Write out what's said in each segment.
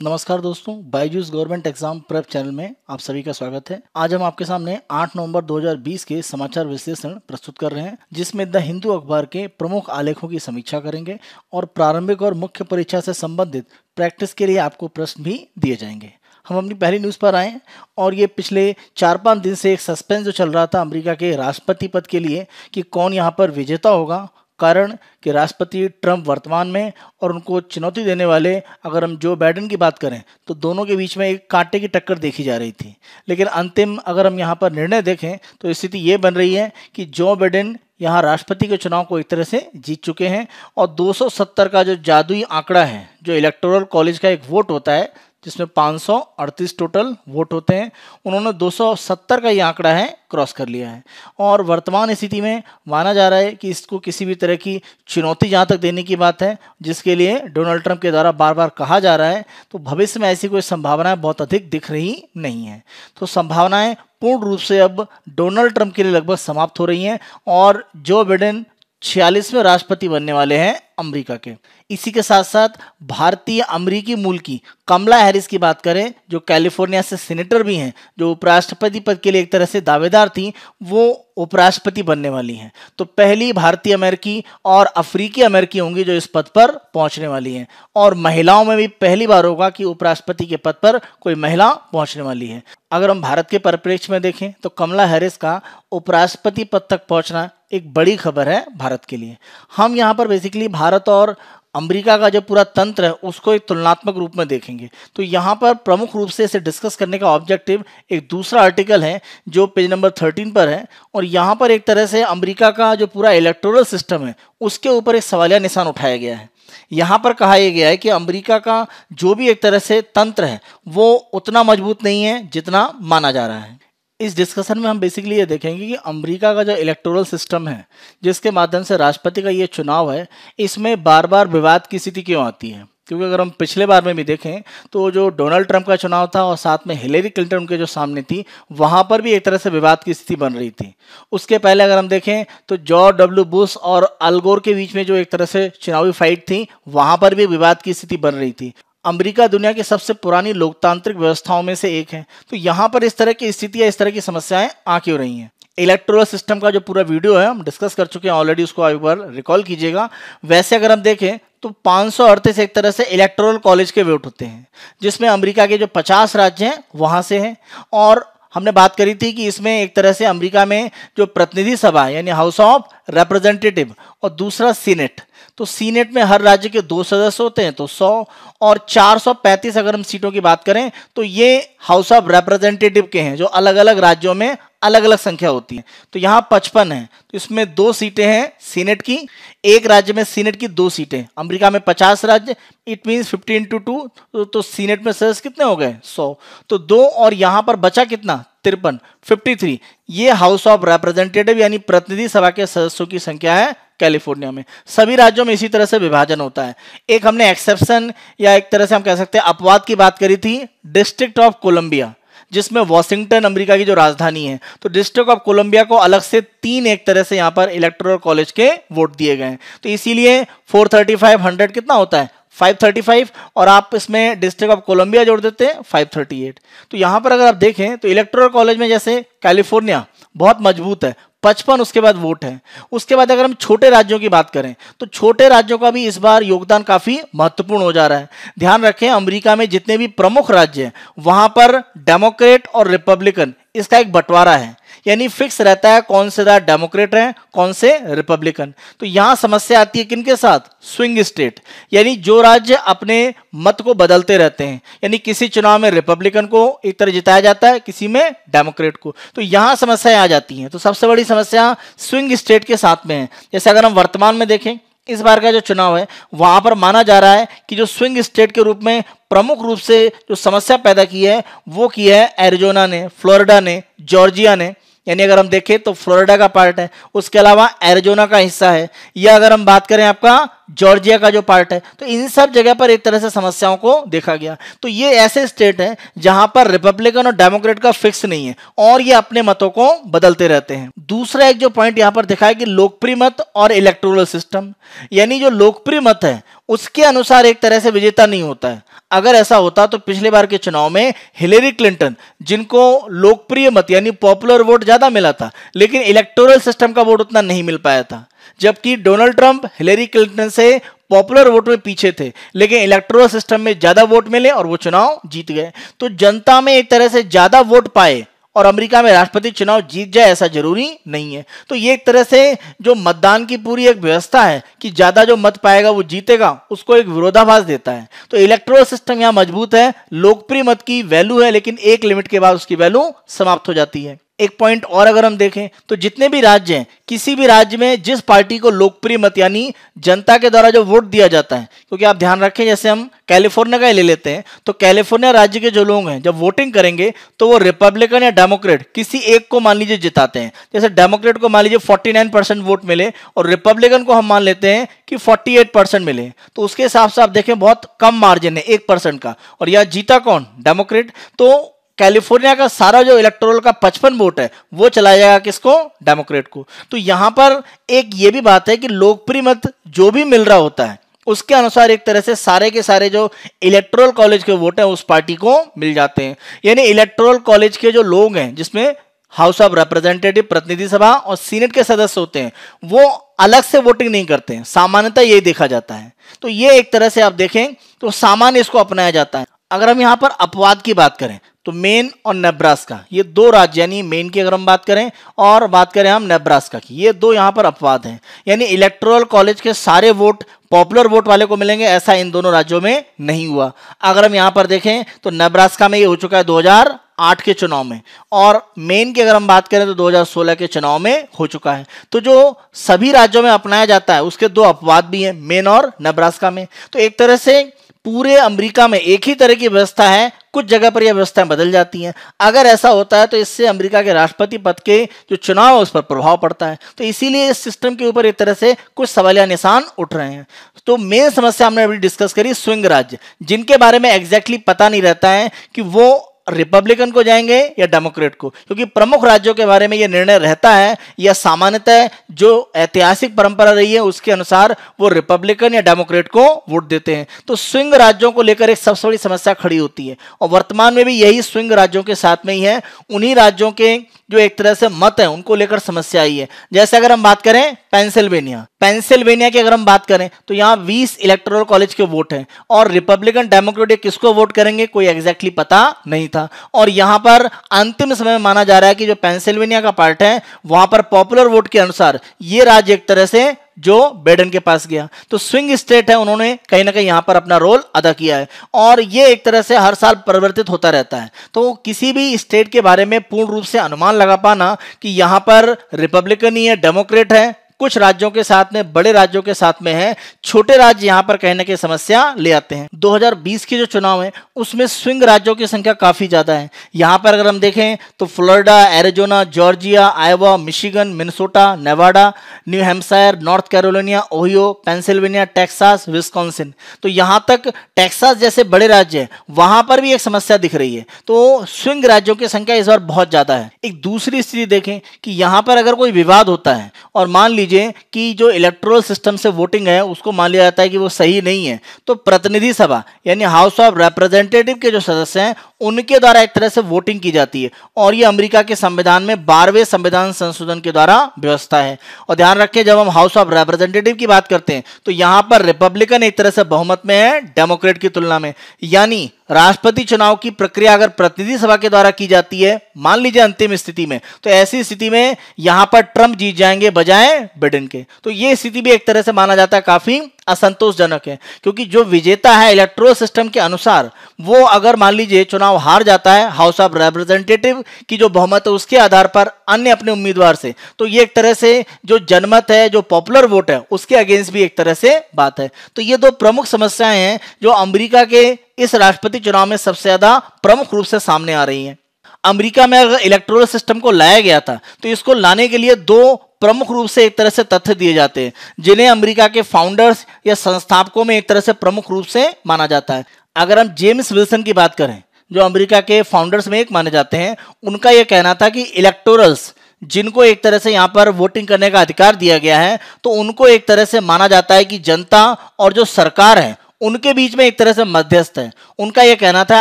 नमस्कार दोस्तों, Byju's government exam prep channel में आप सभी का स्वागत है। आज हम आपके सामने 8 नवंबर 2020 के समाचार विश्लेषण प्रस्तुत कर रहे हैं, जिसमें द हिंदू अखबार के प्रमुख आलेखों की समीक्षा करेंगे और प्रारंभिक और मुख्य परीक्षा से संबंधित प्रैक्टिस के लिए आपको प्रश्न भी दिए जाएंगे। हम अपनी पहली न्यूज़ पर आए और ये पिछले 4-5 दिन से एक सस्पेंस जो चल रहा था अमेरिका के राष्ट्रपति पद के लिए कि कौन यहाँ पर विजेता होगा। कारण कि राष्ट्रपति ट्रंप वर्तमान में और उनको चुनौती देने वाले अगर हम जो बाइडेन की बात करें तो दोनों के बीच में एक कांटे की टक्कर देखी जा रही थी। लेकिन अंतिम अगर हम यहाँ पर निर्णय देखें तो स्थिति ये बन रही है कि जो बाइडेन यहाँ राष्ट्रपति के चुनाव को एक तरह से जीत चुके हैं और 270 का जो जादुई आंकड़ा है, जो इलेक्टोरल कॉलेज का एक वोट होता है जिसमें 538 टोटल वोट होते हैं, उन्होंने 270 का ये आंकड़ा है क्रॉस कर लिया है। और वर्तमान स्थिति में माना जा रहा है कि इसको किसी भी तरह की चुनौती जहाँ तक देने की बात है, जिसके लिए डोनाल्ड ट्रंप के द्वारा बार बार कहा जा रहा है, तो भविष्य में ऐसी कोई संभावनाएं बहुत अधिक दिख रही नहीं है। तो संभावनाएं पूर्ण रूप से अब डोनाल्ड ट्रंप के लिए लगभग समाप्त हो रही हैं और जो बाइडेन 46वें राष्ट्रपति बनने वाले हैं अमेरिका के। इसी के साथ साथ भारतीय अमेरिकी मूल की कमला हैरिस की बात करें, जो कैलिफोर्निया से सीनेटर भी हैं, जो उपराष्ट्रपति पद के लिए एक तरह से दावेदार थी, वो उपराष्ट्रपति बनने वाली हैं। तो पहली भारतीय अमेरिकी और अफ्रीकी अमेरिकी होंगी जो इस पद पर पहुंचने वाली हैं। और महिलाओं में भी पहली बार होगा कि उपराष्ट्रपति के पद पर कोई महिला पहुंचने वाली है। अगर हम भारत के परिप्रेक्ष्य में देखें तो कमला हैरिस का उपराष्ट्रपति पद तक पहुंचना एक बड़ी खबर है भारत के लिए। हम यहाँ पर बेसिकली भारत और अमेरिका का जो पूरा तंत्र है उसको एक तुलनात्मक रूप में देखेंगे। तो यहाँ पर प्रमुख रूप से इसे डिस्कस करने का ऑब्जेक्टिव एक दूसरा आर्टिकल है जो पेज नंबर 13 पर है। और यहाँ पर एक तरह से अमेरिका का जो पूरा इलेक्टोरल सिस्टम है उसके ऊपर एक सवालिया निशान उठाया गया है। यहाँ पर कहा यह गया है कि अमेरिका का जो भी एक तरह से तंत्र है वो उतना मजबूत नहीं है जितना माना जा रहा है। इस डिस्कशन में हम बेसिकली ये देखेंगे कि अमेरिका का जो इलेक्टोरल सिस्टम है, जिसके माध्यम से राष्ट्रपति का ये चुनाव है, इसमें बार बार विवाद की स्थिति क्यों आती है। क्योंकि अगर हम पिछले बार में भी देखें तो जो डोनाल्ड ट्रंप का चुनाव था और साथ में हिलेरी क्लिंटन उनके जो सामने थी, वहाँ पर भी एक तरह से विवाद की स्थिति बन रही थी। उसके पहले अगर हम देखें तो जॉर्ज डब्ल्यू बुश और अल गोर के बीच में जो एक तरह से चुनावी फाइट थी, वहाँ पर भी विवाद की स्थिति बन रही थी। अमेरिका दुनिया की सबसे पुरानी लोकतांत्रिक व्यवस्थाओं में से एक है, तो यहाँ पर इस तरह की स्थितियाँ, इस तरह की समस्याएं आ क्यों रही हैं। इलेक्टोरल सिस्टम का जो पूरा वीडियो है हम डिस्कस कर चुके हैं ऑलरेडी, उसको एक बार रिकॉल कीजिएगा। वैसे अगर हम देखें तो 538 एक तरह से इलेक्टोरल कॉलेज के वोट होते हैं, जिसमें अमेरिका के जो 50 राज्य हैं वहाँ से हैं। और हमने बात करी थी कि इसमें एक तरह से अमेरिका में जो प्रतिनिधि सभा यानी हाउस ऑफ रिप्रेजेंटेटिव और दूसरा सीनेट, तो सीनेट में हर राज्य के 2 सदस्य होते हैं, तो 100 और 435 अगर हम सीटों की बात करें तो ये हाउस ऑफ रिप्रेजेंटेटिव के हैं, जो अलग अलग राज्यों में अलग अलग संख्या होती है। तो यहाँ 55 है, तो इसमें 2 सीटें हैं सीनेट की, एक राज्य में सीनेट की 2 सीटें। अमेरिका में 50 राज्य, इट मीन्स 50 × 2, तो सीनेट में सदस्य कितने हो गए 100, तो 2 और यहाँ पर बचा कितना 53, 53। ये हाउस ऑफ रिप्रेजेंटेटिव यानी प्रतिनिधि सभा के सदस्यों की संख्या है कैलिफोर्निया में। सभी राज्यों में इसी तरह से विभाजन होता है। एक हमने एक्सेप्शन या एक तरह से हम कह सकते हैं अपवाद की बात करी थी, डिस्ट्रिक्ट ऑफ कोलंबिया, जिसमें वॉशिंगटन अमेरिका की जो राजधानी है, तो डिस्ट्रिक्ट ऑफ कोलंबिया को अलग से 3 एक तरह से यहाँ पर इलेक्टोरल कॉलेज के वोट दिए गए हैं। तो इसीलिए 435 100 कितना होता है 535, और आप इसमें डिस्ट्रिक्ट ऑफ कोलंबिया जोड़ देते हैं 538। तो यहाँ पर अगर आप देखें तो इलेक्टोरल कॉलेज में जैसे कैलिफोर्निया बहुत मजबूत है, 55 उसके बाद वोट है। उसके बाद अगर हम छोटे राज्यों की बात करें तो छोटे राज्यों का भी इस बार योगदान काफी महत्वपूर्ण हो जा रहा है। ध्यान रखें अमेरिका में जितने भी प्रमुख राज्य हैं वहां पर डेमोक्रेट और रिपब्लिकन इसका एक बंटवारा है, यानी फिक्स रहता है कौन से डेमोक्रेट हैं कौन से रिपब्लिकन। तो यहां समस्या आती है किनके साथ, स्विंग स्टेट, यानी जो राज्य अपने मत को बदलते रहते हैं, यानी किसी चुनाव में रिपब्लिकन को एक तरह जिताया जाता है, किसी में डेमोक्रेट को, तो यहां समस्याएं आ जाती हैं। तो सबसे बड़ी समस्या स्विंग स्टेट के साथ में है। जैसे अगर हम वर्तमान में देखें इस बार का जो चुनाव है वहां पर माना जा रहा है कि जो स्विंग स्टेट के रूप में प्रमुख रूप से जो समस्या पैदा की है वो की है एरिजोना ने, फ्लोरिडा ने, जॉर्जिया ने, यानी अगर हम देखें तो फ्लोरिडा का पार्ट है, उसके अलावा एरिजोना का हिस्सा है, या अगर हम बात करें आपका जॉर्जिया का जो पार्ट है, तो इन सब जगह पर एक तरह से समस्याओं को देखा गया। तो ये ऐसे स्टेट हैं जहां पर रिपब्लिकन और डेमोक्रेट का फिक्स नहीं है और ये अपने मतों को बदलते रहते हैं। दूसरा एक जो पॉइंट यहां पर दिखा है कि लोकप्रिय मत और इलेक्टोरल सिस्टम, यानी जो लोकप्रिय मत है उसके अनुसार एक तरह से विजेता नहीं होता है। अगर ऐसा होता तो पिछले बार के चुनाव में हिलेरी क्लिंटन, जिनको लोकप्रिय मत यानी पॉपुलर वोट ज्यादा मिला था, लेकिन इलेक्टोरल सिस्टम का वोट उतना नहीं मिल पाया था, जबकि डोनाल्ड ट्रंप हिलेरी क्लिंटन से पॉपुलर वोट में पीछे थे, लेकिन इलेक्टोरल सिस्टम में ज्यादा वोट मिले और वो चुनाव जीत गए। तो जनता में एक तरह से ज्यादा वोट पाए और अमेरिका में राष्ट्रपति चुनाव जीत जाए ऐसा जरूरी नहीं है। तो ये एक तरह से जो मतदान की पूरी एक व्यवस्था है कि ज्यादा जो मत पाएगा वो जीतेगा, उसको एक विरोधाभास देता है। तो इलेक्टोरल सिस्टम यहां मजबूत है, लोकप्रिय मत की वैल्यू है, लेकिन एक लिमिट के बाद उसकी वैल्यू समाप्त हो जाती है। एक पॉइंट और अगर हम देखें तो जितने भी राज्य हैं, किसी भी राज्य में जिस पार्टी को लोकप्रिय मत यानी जनता के द्वारा जो वोट दिया जाता है, क्योंकि आप ध्यान रखें जैसे हम कैलिफोर्निया का ले लेते हैं, तो कैलिफोर्निया राज्य के जो लोग हैं जब वोटिंग करेंगे तो वो रिपब्लिकन या डेमोक्रेट किसी एक को मान लीजिए जिताते हैं। जैसे डेमोक्रेट को मान लीजिए 49% वोट मिले और रिपब्लिकन को हम मान लेते हैं कि 48% मिले, तो उसके हिसाब से आप देखें बहुत कम मार्जिन है 1% का, और यह जीता कौन? डेमोक्रेट। तो कैलिफोर्निया का सारा जो इलेक्टोरल का 55 वोट है वो चला जाएगा किसको? डेमोक्रेट को। तो यहां पर एक ये भी बात है कि लोकप्रिय मत जो भी मिल रहा होता है उसके अनुसार एक तरह से सारे के सारे जो इलेक्टोरल कॉलेज के वोट हैं उस पार्टी को मिल जाते हैं। यानी इलेक्टोरल कॉलेज के जो लोग हैं, जिसमें हाउस ऑफ रिप्रेजेंटेटिव प्रतिनिधि सभा और सीनेट के सदस्य होते हैं, वो अलग से वोटिंग नहीं करते हैं, सामान्यतः यही देखा जाता है। तो ये एक तरह से आप देखें तो सामान्य इसको अपनाया जाता है। अगर हम यहां पर अपवाद की बात करें तो मेन और नेब्रास्का, ये दो राज्य, यानी मेन की अगर हम बात करें और बात करें हम नेब्रास्का की, ये दो यहां पर अपवाद हैं। यानी इलेक्टोरल कॉलेज के सारे वोट पॉपुलर वोट वाले को मिलेंगे, ऐसा इन दोनों राज्यों में नहीं हुआ। अगर हम यहां पर देखें तो नेब्रास्का में ये हो चुका है 2008 के चुनाव में, और मेन की अगर हम बात करें तो 2016 के चुनाव में हो चुका है। तो जो सभी राज्यों में अपनाया जाता है उसके दो अपवाद भी हैं, मेन और नेब्रास्का में। तो एक तरह से पूरे अमेरिका में एक ही तरह की व्यवस्था है, कुछ जगह पर यह व्यवस्थाएं बदल जाती हैं। अगर ऐसा होता है तो इससे अमेरिका के राष्ट्रपति पद के जो चुनाव है उस पर प्रभाव पड़ता है। तो इसीलिए इस सिस्टम के ऊपर एक तरह से कुछ सवालिया निशान उठ रहे हैं। तो मेन समस्या हमने अभी डिस्कस करी स्विंग राज्य, जिनके बारे में एग्जैक्टली पता नहीं रहता है कि वो रिपब्लिकन को जाएंगे या डेमोक्रेट को, क्योंकि प्रमुख राज्यों के बारे में यह निर्णय रहता है या सामान्यतः जो ऐतिहासिक परंपरा रही है उसके अनुसार वो रिपब्लिकन या डेमोक्रेट को वोट देते हैं। तो स्विंग राज्यों को लेकर एक सबसे बड़ी समस्या खड़ी होती है, और वर्तमान में भी यही स्विंग राज्यों के साथ में ही है। उन्हीं राज्यों के जो एक तरह से मत है उनको लेकर समस्या आई है। जैसे अगर हम बात करें पेंसिल्वेनिया की अगर हम बात करें तो यहाँ 20 इलेक्टोरल कॉलेज के वोट हैं, और रिपब्लिकन डेमोक्रेटिक किसको वोट करेंगे कोई एग्जैक्टली पता नहीं था। और यहां पर अंतिम समय में माना जा रहा है कि जो पेंसिल्वेनिया का पार्ट है वहां पर पॉपुलर वोट के अनुसार ये राज्य एक तरह से जो बाइडेन के पास गया। तो स्विंग स्टेट है, उन्होंने कहीं ना कहीं यहां पर अपना रोल अदा किया है, और ये एक तरह से हर साल परिवर्तित होता रहता है। तो किसी भी स्टेट के बारे में पूर्ण रूप से अनुमान लगा पाना कि यहां पर रिपब्लिकन ही है, डेमोक्रेट है, कुछ राज्यों के साथ में, बड़े राज्यों के साथ में है, छोटे राज्य यहां पर कहने की समस्या ले आते हैं। 2020 के जो चुनाव है उसमें स्विंग राज्यों की संख्या काफी ज्यादा है। यहां पर अगर हम देखें तो Florida, Arizona, Georgia, Iowa, Michigan, Minnesota, Nevada, new Hampshire, north Carolina, Ohio, Pennsylvania, Texas, Wisconsin. तो यहां तक टेक्सास जैसे बड़े राज्य है वहां पर भी एक समस्या दिख रही है। तो स्विंग राज्यों की संख्या इस बार बहुत ज्यादा है। एक दूसरी स्थिति देखें कि यहां पर अगर कोई विवाद होता है और मान लीजिए कि जो इलेक्टोरल सिस्टम से वोटिंग है उसको मान लिया जाता है कि वो सही नहीं है, तो प्रतिनिधि सभा यानी हाउस ऑफ रिप्रेजेंटेटिव के जो सदस्य हैं उनके द्वारा एक तरह से वोटिंग की जाती है, और ये अमेरिका के संविधान में 12वें संविधान संशोधन के द्वारा व्यवस्था है। और ध्यान रखें जब हम हाउस ऑफ रिप्रेजेंटेटिव की बात करते हैं तो यहां पर रिपब्लिकन एक तरह से बहुमत में है डेमोक्रेट की तुलना में। यानी राष्ट्रपति चुनाव की प्रक्रिया अगर प्रतिनिधि सभा के द्वारा की जाती है मान लीजिए अंतिम स्थिति में, तो ऐसी स्थिति में यहां पर ट्रंप जीत जाएंगे बजाय बाइडेन के। तो यह स्थिति भी एक तरह से माना जाता है काफी असंतोषजनक है, क्योंकि जो विजेता है इलेक्टोरल सिस्टम के अनुसार वो अगर मान लीजिए चुनाव हार जाता है हाउस ऑफ रिप्रेजेंटेटिव की जो बहुमत है उसके आधार पर अन्य अपने उम्मीदवार से, तो ये एक तरह से जो जनमत है, जो पॉपुलर वोट है उसके अगेंस्ट भी एक तरह से बात है। तो ये दो प्रमुख समस्याएं हैं जो अमेरिका के इस राष्ट्रपति चुनाव में सबसे ज्यादा प्रमुख रूप से सामने आ रही हैं। अमेरिका में अगर इलेक्टोरल सिस्टम को लाया गया था तो इसको लाने के लिए दो प्रमुख रूप से एक तरह से तथ्य दिए जाते हैं जिन्हें अमेरिका के फाउंडर्स या संस्थापकों में एक तरह से प्रमुख रूप से माना जाता है। अगर हम जेम्स विल्सन की बात करें, जो अमेरिका के फाउंडर्स में एक माने जाते हैं, उनका यह कहना था कि इलेक्टोरल्स, जिनको एक तरह से यहाँ पर वोटिंग करने का अधिकार दिया गया है, तो उनको एक तरह से माना जाता है कि जनता और जो सरकार है उनके बीच में एक तरह से मध्यस्थ है। उनका यह कहना था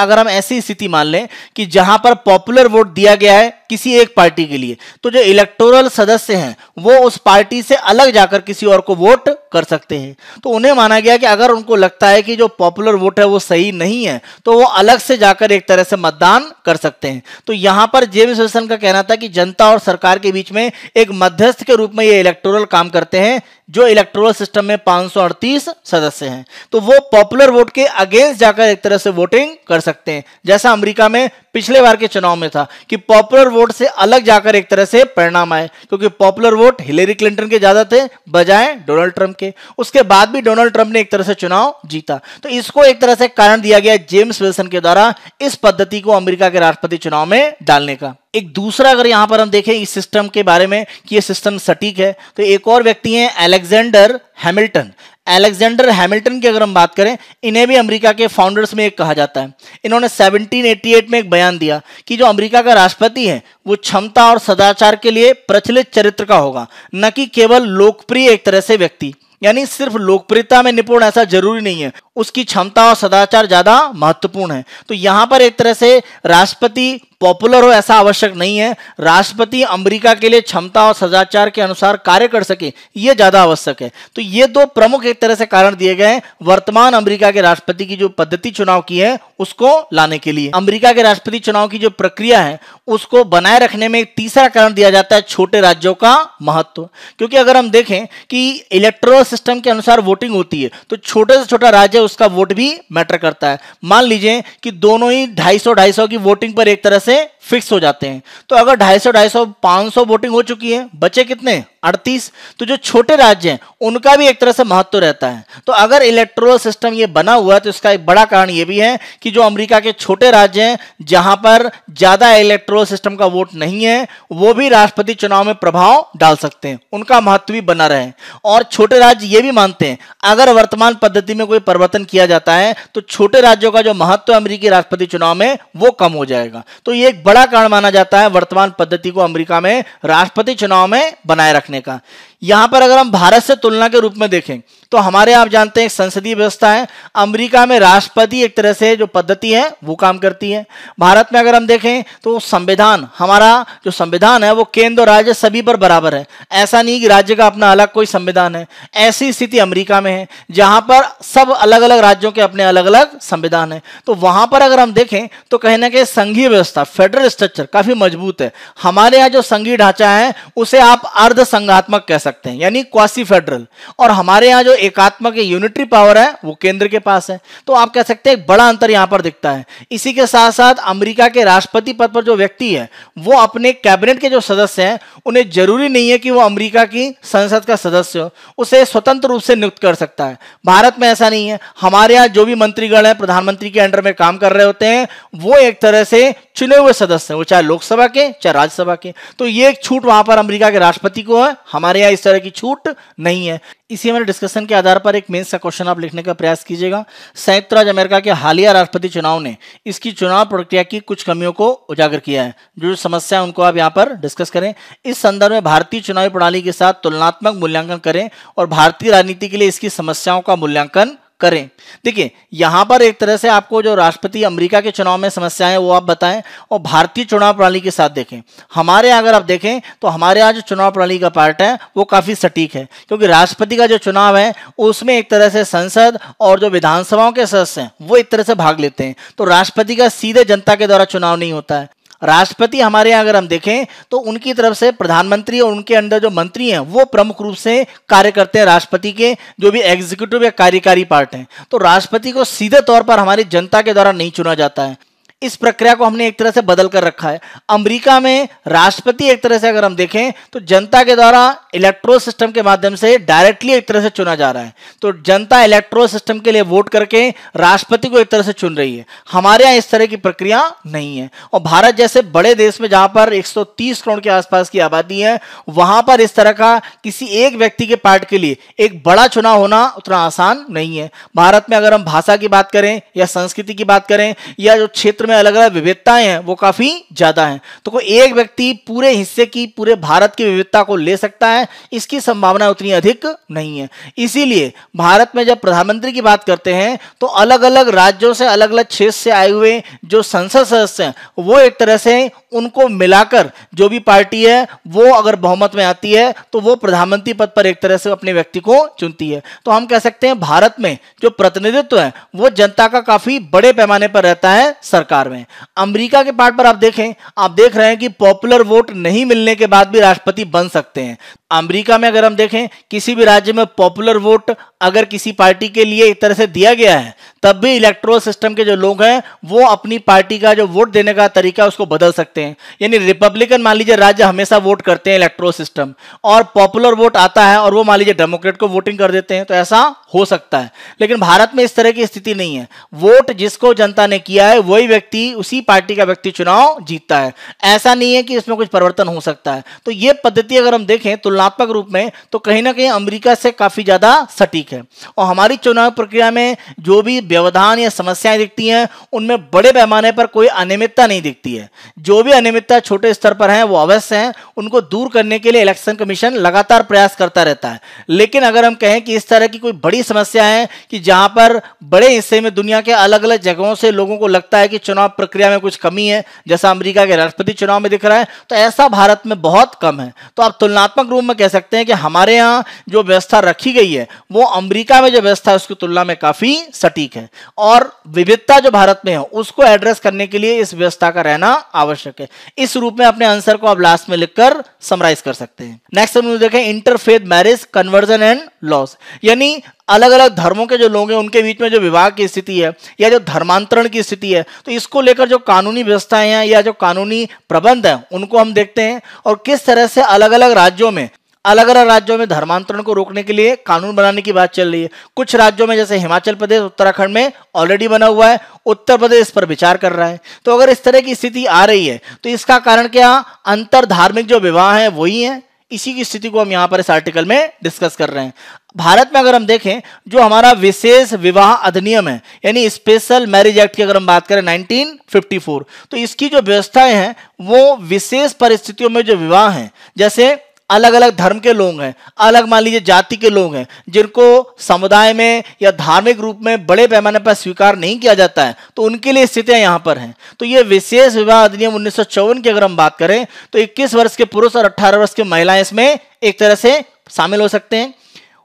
अगर हम ऐसी स्थिति मान लें कि जहां पर पॉपुलर वोट दिया गया है किसी एक पार्टी के लिए, तो जो इलेक्टोरल सदस्य हैं वो उस पार्टी से अलग जाकर किसी और को वोट कर सकते हैं। तो उन्हें माना गया कि अगर उनको लगता है कि जो पॉपुलर वोट है वो सही नहीं है तो वो अलग से जाकर एक तरह से मतदान कर सकते हैं। तो यहां पर जेम्स विल्सन का कहना था कि जनता और सरकार के बीच में एक मध्यस्थ के रूप में ये इलेक्टोरल काम करते हैं, जो इलेक्टोरल सिस्टम में 538 सदस्य हैं, तो वो पॉपुलर वोट के अगेंस्ट जाकर एक तरह से वोटिंग कर सकते हैं। जैसा अमेरिका में पिछले बार के चुनाव में था कि पॉपुलर वोट से अलग जाकर एक तरह से परिणाम आए, क्योंकि पॉपुलर वोट हिलेरी क्लिंटन के ज्यादा थे बजाय डोनाल्ड ट्रंप के। उसके बाद भी डोनाल्ड ट्रंप ने एक तरह से चुनाव जीता। तो इसको एक तरह से कारण दिया गया जेम्स विल्सन के द्वारा इस पद्धति को अमेरिका के राष्ट्रपति चुनाव में डालने का। एक दूसरा अगर यहां पर हम देखें इस सिस्टम के बारे में कि यह सिस्टम सटीक है, तो एक और व्यक्ति हैं अलेक्जेंडर हैमिल्टन। अलेक्जेंडर हैमिल्टन की अगर हम बात करें, इन्हें भी अमेरिका के फाउंडर्स में एक कहा जाता है। इन्होंने 1788 में एक बयान दिया कि जो अमेरिका का राष्ट्रपति है वो क्षमता और सदाचार के लिए प्रचलित चरित्र का होगा, न कि केवल लोकप्रिय एक तरह से व्यक्ति। यानी सिर्फ लोकप्रियता में निपुण ऐसा जरूरी नहीं है, उसकी क्षमता और सदाचार ज्यादा महत्वपूर्ण है। तो यहां पर एक तरह से राष्ट्रपति पॉपुलर हो ऐसा आवश्यक नहीं है, राष्ट्रपति अमेरिका के लिए क्षमता और सदाचार के अनुसार कार्य कर सके यह ज्यादा आवश्यक है। तो ये दो प्रमुख एक तरह से कारण दिए गए वर्तमान अमेरिका के राष्ट्रपति की जो पद्धति चुनाव की है उसको लाने के लिए। अमेरिका के राष्ट्रपति चुनाव की जो प्रक्रिया है उसको बनाए रखने में एक तीसरा कारण दिया जाता है छोटे राज्यों का महत्व। क्योंकि अगर हम देखें कि इलेक्टोरल सिस्टम के अनुसार वोटिंग होती है तो छोटे से छोटा राज्य उसका वोट भी मैटर करता है। मान लीजिए कि दोनों ही 250 की वोटिंग पर एक तरह से फिक्स हो जाते हैं, तो अगर 250 500 वोटिंग हो चुकी है, बचे कितने 38, तो जो छोटे राज्य हैं उनका भी एक तरह से महत्व रहता है। तो अगर इलेक्टोरल सिस्टम ये बना हुआ है तो इसका एक बड़ा कारण ये भी है कि जो अमेरिका के छोटे राज्य हैं जहां पर ज्यादा इलेक्टोरल सिस्टम का वोट नहीं है वो भी राष्ट्रपति चुनाव में प्रभाव डाल सकते हैं, उनका महत्व भी बना रहे। और छोटे राज्य ये भी मानते हैं अगर वर्तमान पद्धति में कोई परिवर्तन किया जाता है तो छोटे राज्यों का जो महत्व अमेरिकी राष्ट्रपति चुनाव में वो कम हो जाएगा। तो ये एक बड़ा कारण माना जाता है वर्तमान पद्धति को अमेरिका में राष्ट्रपति चुनाव में बनाए रखने का। यहां पर अगर हम भारत से तुलना के रूप में देखें तो हमारे आप जानते हैं संसदीय व्यवस्था है, अमेरिका में राष्ट्रपति एक तरह से जो पद्धति है वो काम करती है। भारत में अगर हम देखें तो संविधान, हमारा जो संविधान है वो केंद्र और राज्य सभी पर बराबर है, ऐसा नहीं कि राज्य का अपना अलग कोई संविधान है। ऐसी स्थिति अमेरिका में है जहां पर सब अलग अलग राज्यों के अपने अलग अलग संविधान है। तो वहां पर अगर हम देखें तो कहीं ना कहीं संघीय व्यवस्था, फेडरल स्ट्रक्चर काफी मजबूत है। हमारे यहाँ जो संघीय ढांचा है उसे आप अर्ध संघात्मक कह सकते हैं, यानी क्वासी फेडरल। और हमारे यहाँ जो एकात्मक यूनिटरी पावर है वो केंद्र के पास है। तो आप कह सकते हैं एक बड़ा अंतर यहां पर दिखता है। इसी के साथ साथ अमेरिका के राष्ट्रपति पद पर जो व्यक्ति है वो अपने कैबिनेट के जो सदस्य हैं उन्हें जरूरी नहीं है कि वो अमेरिका की संसद का सदस्य हो, उसे स्वतंत्र रूप से नियुक्त कर सकता है। भारत में ऐसा नहीं है, हमारे यहाँ जो भी मंत्रीगण है प्रधानमंत्री के अंडर में काम कर रहे होते हैं वो एक तरह से चुने हुए सदस्य हैं, वो चाहे लोकसभा के चाहे राज्यसभा के। तो ये एक छूट वहां पर अमेरिका के राष्ट्रपति को है, हमारे यहाँ इस तरह की छूट नहीं है। इसी हमारे डिस्कशन के आधार पर एक मेंस का क्वेश्चन आप लिखने का प्रयास कीजिएगा। संयुक्त राज्य अमेरिका के हालिया राष्ट्रपति चुनाव ने इसकी चुनाव प्रक्रिया की कुछ कमियों को उजागर किया है। जो समस्या है उनको आप यहाँ पर डिस्कस करें। इस संदर्भ में भारतीय चुनावी प्रणाली के साथ तुलनात्मक मूल्यांकन करें और भारतीय राजनीति के लिए इसकी समस्याओं का मूल्यांकन करें। देखिए यहां पर एक तरह से आपको जो राष्ट्रपति अमेरिका के चुनाव में समस्याएं वो आप बताएं और भारतीय चुनाव प्रणाली के साथ देखें। हमारे यहाँ अगर आप देखें तो हमारे यहाँ जो चुनाव प्रणाली का पार्ट है वो काफी सटीक है, क्योंकि राष्ट्रपति का जो चुनाव है उसमें एक तरह से संसद और जो विधानसभाओं के सदस्य हैं वो एक तरह से भाग लेते हैं। तो राष्ट्रपति का सीधे जनता के द्वारा चुनाव नहीं होता है। राष्ट्रपति हमारे यहाँ अगर हम देखें तो उनकी तरफ से प्रधानमंत्री और उनके अंदर जो मंत्री हैं वो प्रमुख रूप से कार्य करते हैं राष्ट्रपति के जो भी एग्जीक्यूटिव या कार्यकारी पार्ट हैं। तो राष्ट्रपति को सीधे तौर पर हमारी जनता के द्वारा नहीं चुना जाता है। इस प्रक्रिया को हमने एक तरह से बदल कर रखा है। अमेरिका में राष्ट्रपति एक तरह से अगर हम देखें तो जनता के द्वारा इलेक्ट्रोल सिस्टम के माध्यम से डायरेक्टली एक तरह से चुना जा रहा है। तो जनता इलेक्ट्रोल सिस्टम के लिए वोट करके राष्ट्रपति को एक तरह से चुन रही है। हमारे यहाँ इस तरह की प्रक्रिया नहीं है। और भारत जैसे बड़े देश में जहां पर 130 करोड़ के आसपास की आबादी है, वहां पर इस तरह का किसी एक व्यक्ति के पार्ट के लिए एक बड़ा चुनाव होना उतना आसान नहीं है। भारत में अगर हम भाषा की बात करें या संस्कृति की बात करें या जो क्षेत्र में अलग अलग विविधताएं हैं वो काफी ज्यादा हैं, तो कोई एक व्यक्ति पूरे हिस्से की, पूरे भारत की विविधता को ले सकता है, इसकी संभावना उतनी अधिक नहीं है। इसीलिए भारत में जब प्रधानमंत्री की बात करते हैं तो अलग अलग राज्यों से, अलग अलग क्षेत्र से आए हुए जो संसद सदस्य हैं वो एक तरह से उनको मिलाकर जो भी पार्टी है वो अगर बहुमत में आती है तो वो प्रधानमंत्री पद पर एक तरह से अपने व्यक्ति को चुनती है। तो हम कह सकते हैं भारत में जो प्रतिनिधित्व है वो जनता का काफी बड़े पैमाने पर रहता है सरकार में। अमेरिका के पार्ट पर आप देखें, आप देख रहे हैं कि पॉपुलर वोट नहीं मिलने के बाद भी राष्ट्रपति बन सकते हैं। अमेरिका में अगर हम देखें किसी भी राज्य में पॉपुलर वोट अगर किसी पार्टी के लिए एक तरह से दिया गया है तब भी इलेक्टोरल सिस्टम के जो लोग हैं वो अपनी पार्टी का जो वोट देने का तरीका उसको बदल सकते हैं। यानी रिपब्लिकन मान लीजिए राज्य हमेशा वोट करते हैं इलेक्टोरल सिस्टम, और पॉपुलर वोट आता है और वो मान लीजिए डेमोक्रेट को वोटिंग कर देते हैं, तो ऐसा हो सकता है। लेकिन भारत में इस तरह की स्थिति नहीं है। वोट जिसको जनता ने किया है वही व्यक्ति, उसी पार्टी का व्यक्ति चुनाव जीतता है। ऐसा नहीं है कि इसमें कुछ परिवर्तन हो सकता है। तो ये पद्धति अगर हम देखें तुलनात्मक रूप में तो कहीं ना कहीं अमेरिका से काफी ज्यादा सटीक है। और हमारी चुनाव प्रक्रिया में जो भी व्यवधान या समस्याएं दिखती हैं उनमें बड़े पैमाने पर कोई अनियमितता नहीं दिखती है। जो भी अनियमितता छोटे स्तर पर है वो अवश्य है, उनको दूर करने के लिए इलेक्शन कमीशन लगातार प्रयास करता रहता है। लेकिन अगर हम कहें कि इस तरह की कोई बड़ी समस्या है कि जहां पर बड़े हिस्से में दुनिया के अलग अलग जगहों से लोगों को लगता है कि चुनाव प्रक्रिया में कुछ कमी है, जैसा अमेरिका के राष्ट्रपति चुनाव में दिख रहा है, तो ऐसा भारत में बहुत कम है। तो आप तुलनात्मक रूप में कह सकते हैं कि हमारे यहाँ जो व्यवस्था रखी गई है वो अमेरिका में जो व्यवस्था है उसकी तुलना में काफी सटीक है। और विविधता जो भारत में है उसको एड्रेस करने के लिए इस व्यवस्था का रहना आवश्यक है। इस रूप में अपने आंसर को आप लास्ट में लिखकर समराइज कर सकते हैं। नेक्स्ट हम देखें interfaith marriage conversion and loss, यानी अलग अलग धर्मों के जो लोग हैं उनके बीच में जो विवाह की स्थिति है या जो धर्मांतरण की स्थिति है, तो इसको लेकर जो कानूनी व्यवस्थाएं हैं या जो कानूनी प्रबंध है उनको हम देखते हैं और किस तरह से अलग अलग राज्यों में धर्मांतरण को रोकने के लिए कानून बनाने की बात चल रही है। कुछ राज्यों में जैसे हिमाचल प्रदेश, उत्तराखंड में ऑलरेडी बना हुआ है, उत्तर प्रदेश इस पर विचार कर रहा है। तो अगर इस तरह की स्थिति आ रही है तो इसका कारण क्या, अंतर धार्मिक जो विवाह है वही है। इसी की स्थिति को हम यहां पर इस आर्टिकल में डिस्कस कर रहे हैं। भारत में अगर हम देखें जो हमारा विशेष विवाह अधिनियम है यानी स्पेशल मैरिज एक्ट की अगर हम बात करें 1954, तो इसकी जो व्यवस्थाएं हैं वो विशेष परिस्थितियों में जो विवाह हैं, जैसे अलग अलग धर्म के लोग हैं, अलग मान लीजिए जाति के लोग हैं जिनको समुदाय में या धार्मिक रूप में बड़े पैमाने पर स्वीकार नहीं किया जाता है, तो उनके लिए स्थितियां यहां पर हैं। तो ये विशेष विवाह अधिनियम 1954 की अगर हम बात करें तो 21 वर्ष के पुरुष और 18 वर्ष की महिलाएं इसमें एक तरह से शामिल हो सकते हैं।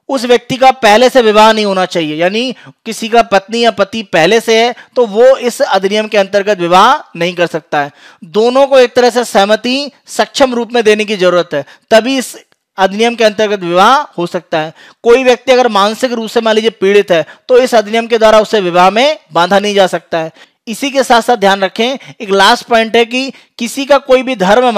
उस व्यक्ति का पहले से विवाह नहीं होना चाहिए, यानी किसी का पत्नी या पति पहले से है तो वो इस अधिनियम के अंतर्गत विवाह नहीं कर सकता है। दोनों को एक तरह से सहमति सक्षम रूप में देने की जरूरत है, तभी इस अधिनियम के अंतर्गत विवाह हो सकता है। कोई व्यक्ति अगर मानसिक रूप से मान लीजिए पीड़ित है तो इस अधिनियम के द्वारा उसे विवाह में बांधा नहीं जा सकता है। इसी के साथ साथ ध्यान रखें, एक लास्ट पॉइंट है कि किसी का कोई भी धर्म है,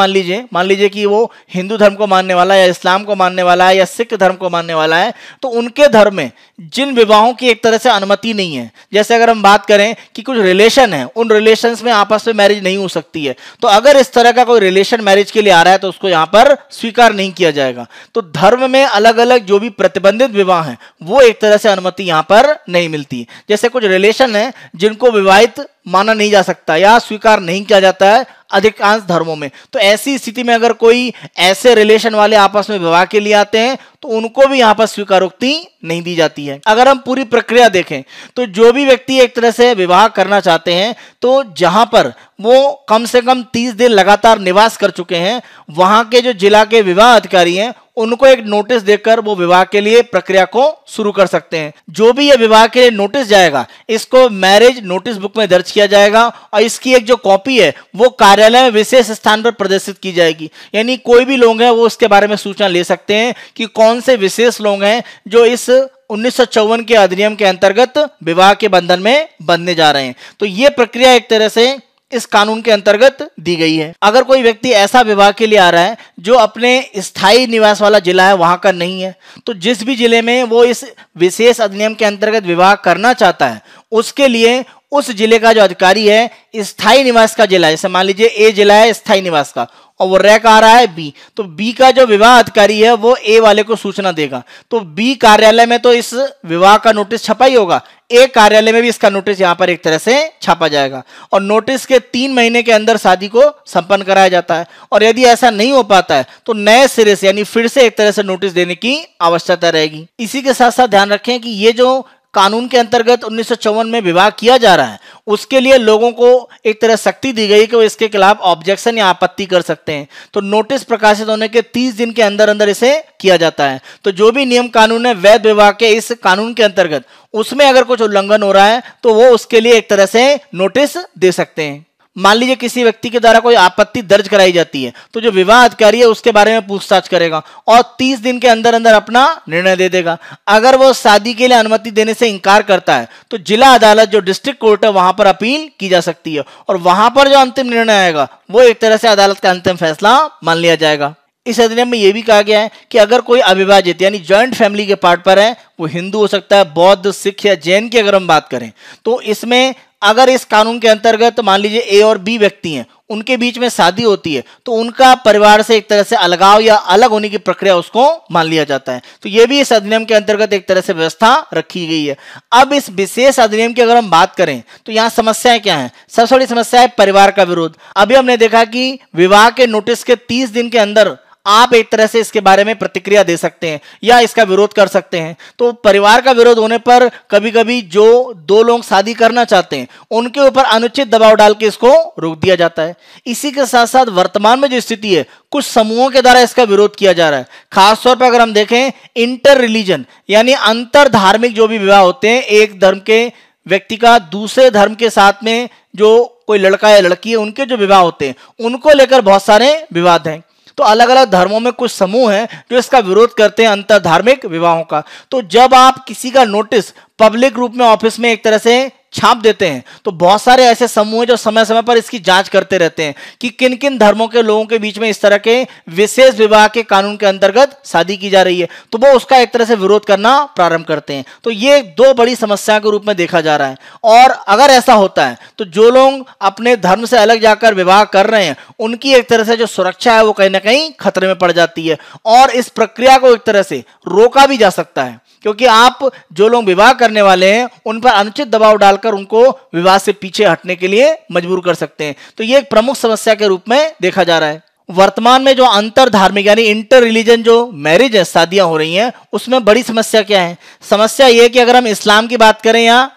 मान लीजिए कि वो हिंदू धर्म को मानने वाला है या इस्लाम को मानने वाला है या सिख धर्म को मानने वाला है, तो उनके धर्म में जिन विवाहों की एक तरह से अनुमति नहीं है, जैसे अगर हम बात करें कि कुछ रिलेशन है, उन रिलेशंस में आपस में मैरिज नहीं हो सकती है, तो अगर इस तरह का कोई रिलेशन मैरिज के लिए आ रहा है तो उसको यहाँ पर स्वीकार नहीं किया जाएगा। तो धर्म में अलग अलग जो भी प्रतिबंधित विवाह है वो एक तरह से अनुमति यहाँ पर नहीं मिलती। जैसे कुछ रिलेशन है जिनको विवाहित माना नहीं जा सकता या स्वीकार नहीं किया जाता है अधिकांश धर्मों में, तो ऐसी स्थिति में अगर कोई ऐसे रिलेशन वाले आपस में विवाह के लिए आते हैं तो उनको भी यहां पर स्वीकारोक्ति नहीं दी जाती है। अगर हम पूरी प्रक्रिया देखें तो जो भी व्यक्ति एक तरह से विवाह करना चाहते हैं तो जहां पर वो कम से कम 30 दिन लगातार निवास कर चुके हैं, वहां के जो जिला के विवाह अधिकारी हैं उनको एक नोटिस देकर वो विवाह के लिए प्रक्रिया को शुरू कर सकते हैं। जो भी ये विवाह के लिए नोटिस जाएगा इसको मैरिज नोटिस बुक में दर्ज किया जाएगा और इसकी एक जो कॉपी है वो कार्यालय में विशेष स्थान पर प्रदर्शित की जाएगी। यानी कोई भी लोग हैं वो इसके बारे में सूचना ले सकते हैं कि कौन से विशेष लोग हैं जो इस 1954 के अधिनियम के अंतर्गत विवाह के बंधन में बंधने जा रहे हैं। तो ये प्रक्रिया एक तरह से इस कानून के अंतर्गत दी गई है। अगर कोई व्यक्ति ऐसा विवाह के लिए आ रहा है जो अपने स्थायी निवास वाला जिला है वहां का नहीं है, तो जिस भी जिले में वो इस विशेष अधिनियम के अंतर्गत विवाह करना चाहता है उसके लिए उस जिले का जो अधिकारी है स्थायी निवास का जिला, जैसे मान लीजिए ए जिला है स्थायी निवास का और वो रह आ रहा है बी, तो बी का जो विवाह अधिकारी है वो ए वाले को सूचना देगा। तो बी कार्यालय में तो इस विवाह का नोटिस छपा ही होगा, ए कार्यालय में भी इसका नोटिस यहां पर एक तरह से छापा जाएगा और नोटिस के 3 महीने के अंदर शादी को संपन्न कराया जाता है। और यदि ऐसा नहीं हो पाता है तो नए सिरे से यानी फिर से एक तरह से नोटिस देने की आवश्यकता रहेगी। इसी के साथ साथ ध्यान रखें कि ये जो कानून के अंतर्गत 1954 में विवाह किया जा रहा है उसके लिए लोगों को एक तरह शक्ति दी गई कि वो इसके खिलाफ ऑब्जेक्शन या आपत्ति कर सकते हैं। तो नोटिस प्रकाशित होने के 30 दिन के अंदर अंदर इसे किया जाता है। तो जो भी नियम कानून है वैध विवाह के इस कानून के अंतर्गत उसमें अगर कुछ उल्लंघन हो रहा है तो वो उसके लिए एक तरह से नोटिस दे सकते हैं। मान लीजिए किसी व्यक्ति के द्वारा कोई आपत्ति दर्ज कराई जाती है तो जो विवाह अधिकारी है उसके बारे में पूछताछ करेगा और 30 दिन के अंदर अंदर अपना निर्णय दे देगा। अगर वो शादी के लिए अनुमति देने से इंकार करता है तो जिला अदालत जो डिस्ट्रिक्ट कोर्ट है वहां पर अपील की जा सकती है और वहां पर जो अंतिम निर्णय आएगा वो एक तरह से अदालत का अंतिम फैसला मान लिया जाएगा। इस अधिनियम में यह भी कहा गया है कि अगर कोई अविभाजित यानी जॉइंट फैमिली के पार्ट पर है, वो हिंदू हो सकता है, बौद्ध, सिख या जैन की अगर हम बात करें तो इसमें अगर इस कानून के अंतर्गत मान लीजिए ए और बी व्यक्ति हैं, उनके बीच में शादी होती है तो उनका परिवार से एक तरह से अलगाव या अलग होने की प्रक्रिया उसको मान लिया जाता है। तो यह भी इस अधिनियम के अंतर्गत एक तरह से व्यवस्था रखी गई है। अब इस विशेष अधिनियम की अगर हम बात करें तो यहाँ समस्याएं क्या हैं? सबसे बड़ी समस्या है परिवार का विरोध। अभी हमने देखा कि विवाह के नोटिस के 30 दिन के अंदर आप एक तरह से इसके बारे में प्रतिक्रिया दे सकते हैं या इसका विरोध कर सकते हैं। तो परिवार का विरोध होने पर कभी कभी जो 2 लोग शादी करना चाहते हैं उनके ऊपर अनुचित दबाव डाल के इसको रोक दिया जाता है। इसी के साथ साथ वर्तमान में जो स्थिति है कुछ समूहों के द्वारा इसका विरोध किया जा रहा है। खासतौर पर अगर हम देखें इंटर रिलीजन यानी अंतर धार्मिक जो भी विवाह होते हैं, एक धर्म के व्यक्ति का दूसरे धर्म के साथ में जो कोई लड़का या लड़की है उनके जो विवाह होते हैं उनको लेकर बहुत सारे विवाद हैं। तो अलग अलग धर्मों में कुछ समूह हैं जो इसका विरोध करते हैं अंतर धार्मिक विवाहों का। तो जब आप किसी का नोटिस पब्लिक रूप में ऑफिस में एक तरह से छाप देते हैं तो बहुत सारे ऐसे समूह हैं जो समय समय पर इसकी जांच करते रहते हैं कि किन किन धर्मों के लोगों के बीच में इस तरह के विशेष विवाह के कानून के अंतर्गत शादी की जा रही है, तो वो उसका एक तरह से विरोध करना प्रारंभ करते हैं। तो ये 2 बड़ी समस्या के रूप में देखा जा रहा है। और अगर ऐसा होता है तो जो लोग अपने धर्म से अलग जाकर विवाह कर रहे हैं उनकी एक तरह से जो सुरक्षा है वो कहीं ना कहीं खतरे में पड़ जाती है और इस प्रक्रिया को एक तरह से रोका भी जा सकता है, क्योंकि आप जो लोग विवाह करने वाले हैं उन पर अनुचित दबाव डालकर उनको विवाह से पीछे हटने के लिए मजबूर कर सकते हैं। तो ये एक प्रमुख समस्या के रूप में देखा जा रहा है। वर्तमान में जो अंतर धार्मिक यानी इंटर रिलीजन जो मैरिज है, शादियां हो रही हैं, उसमें बड़ी समस्या क्या है? समस्या यह है कि अगर हम इस्लाम की बात करें या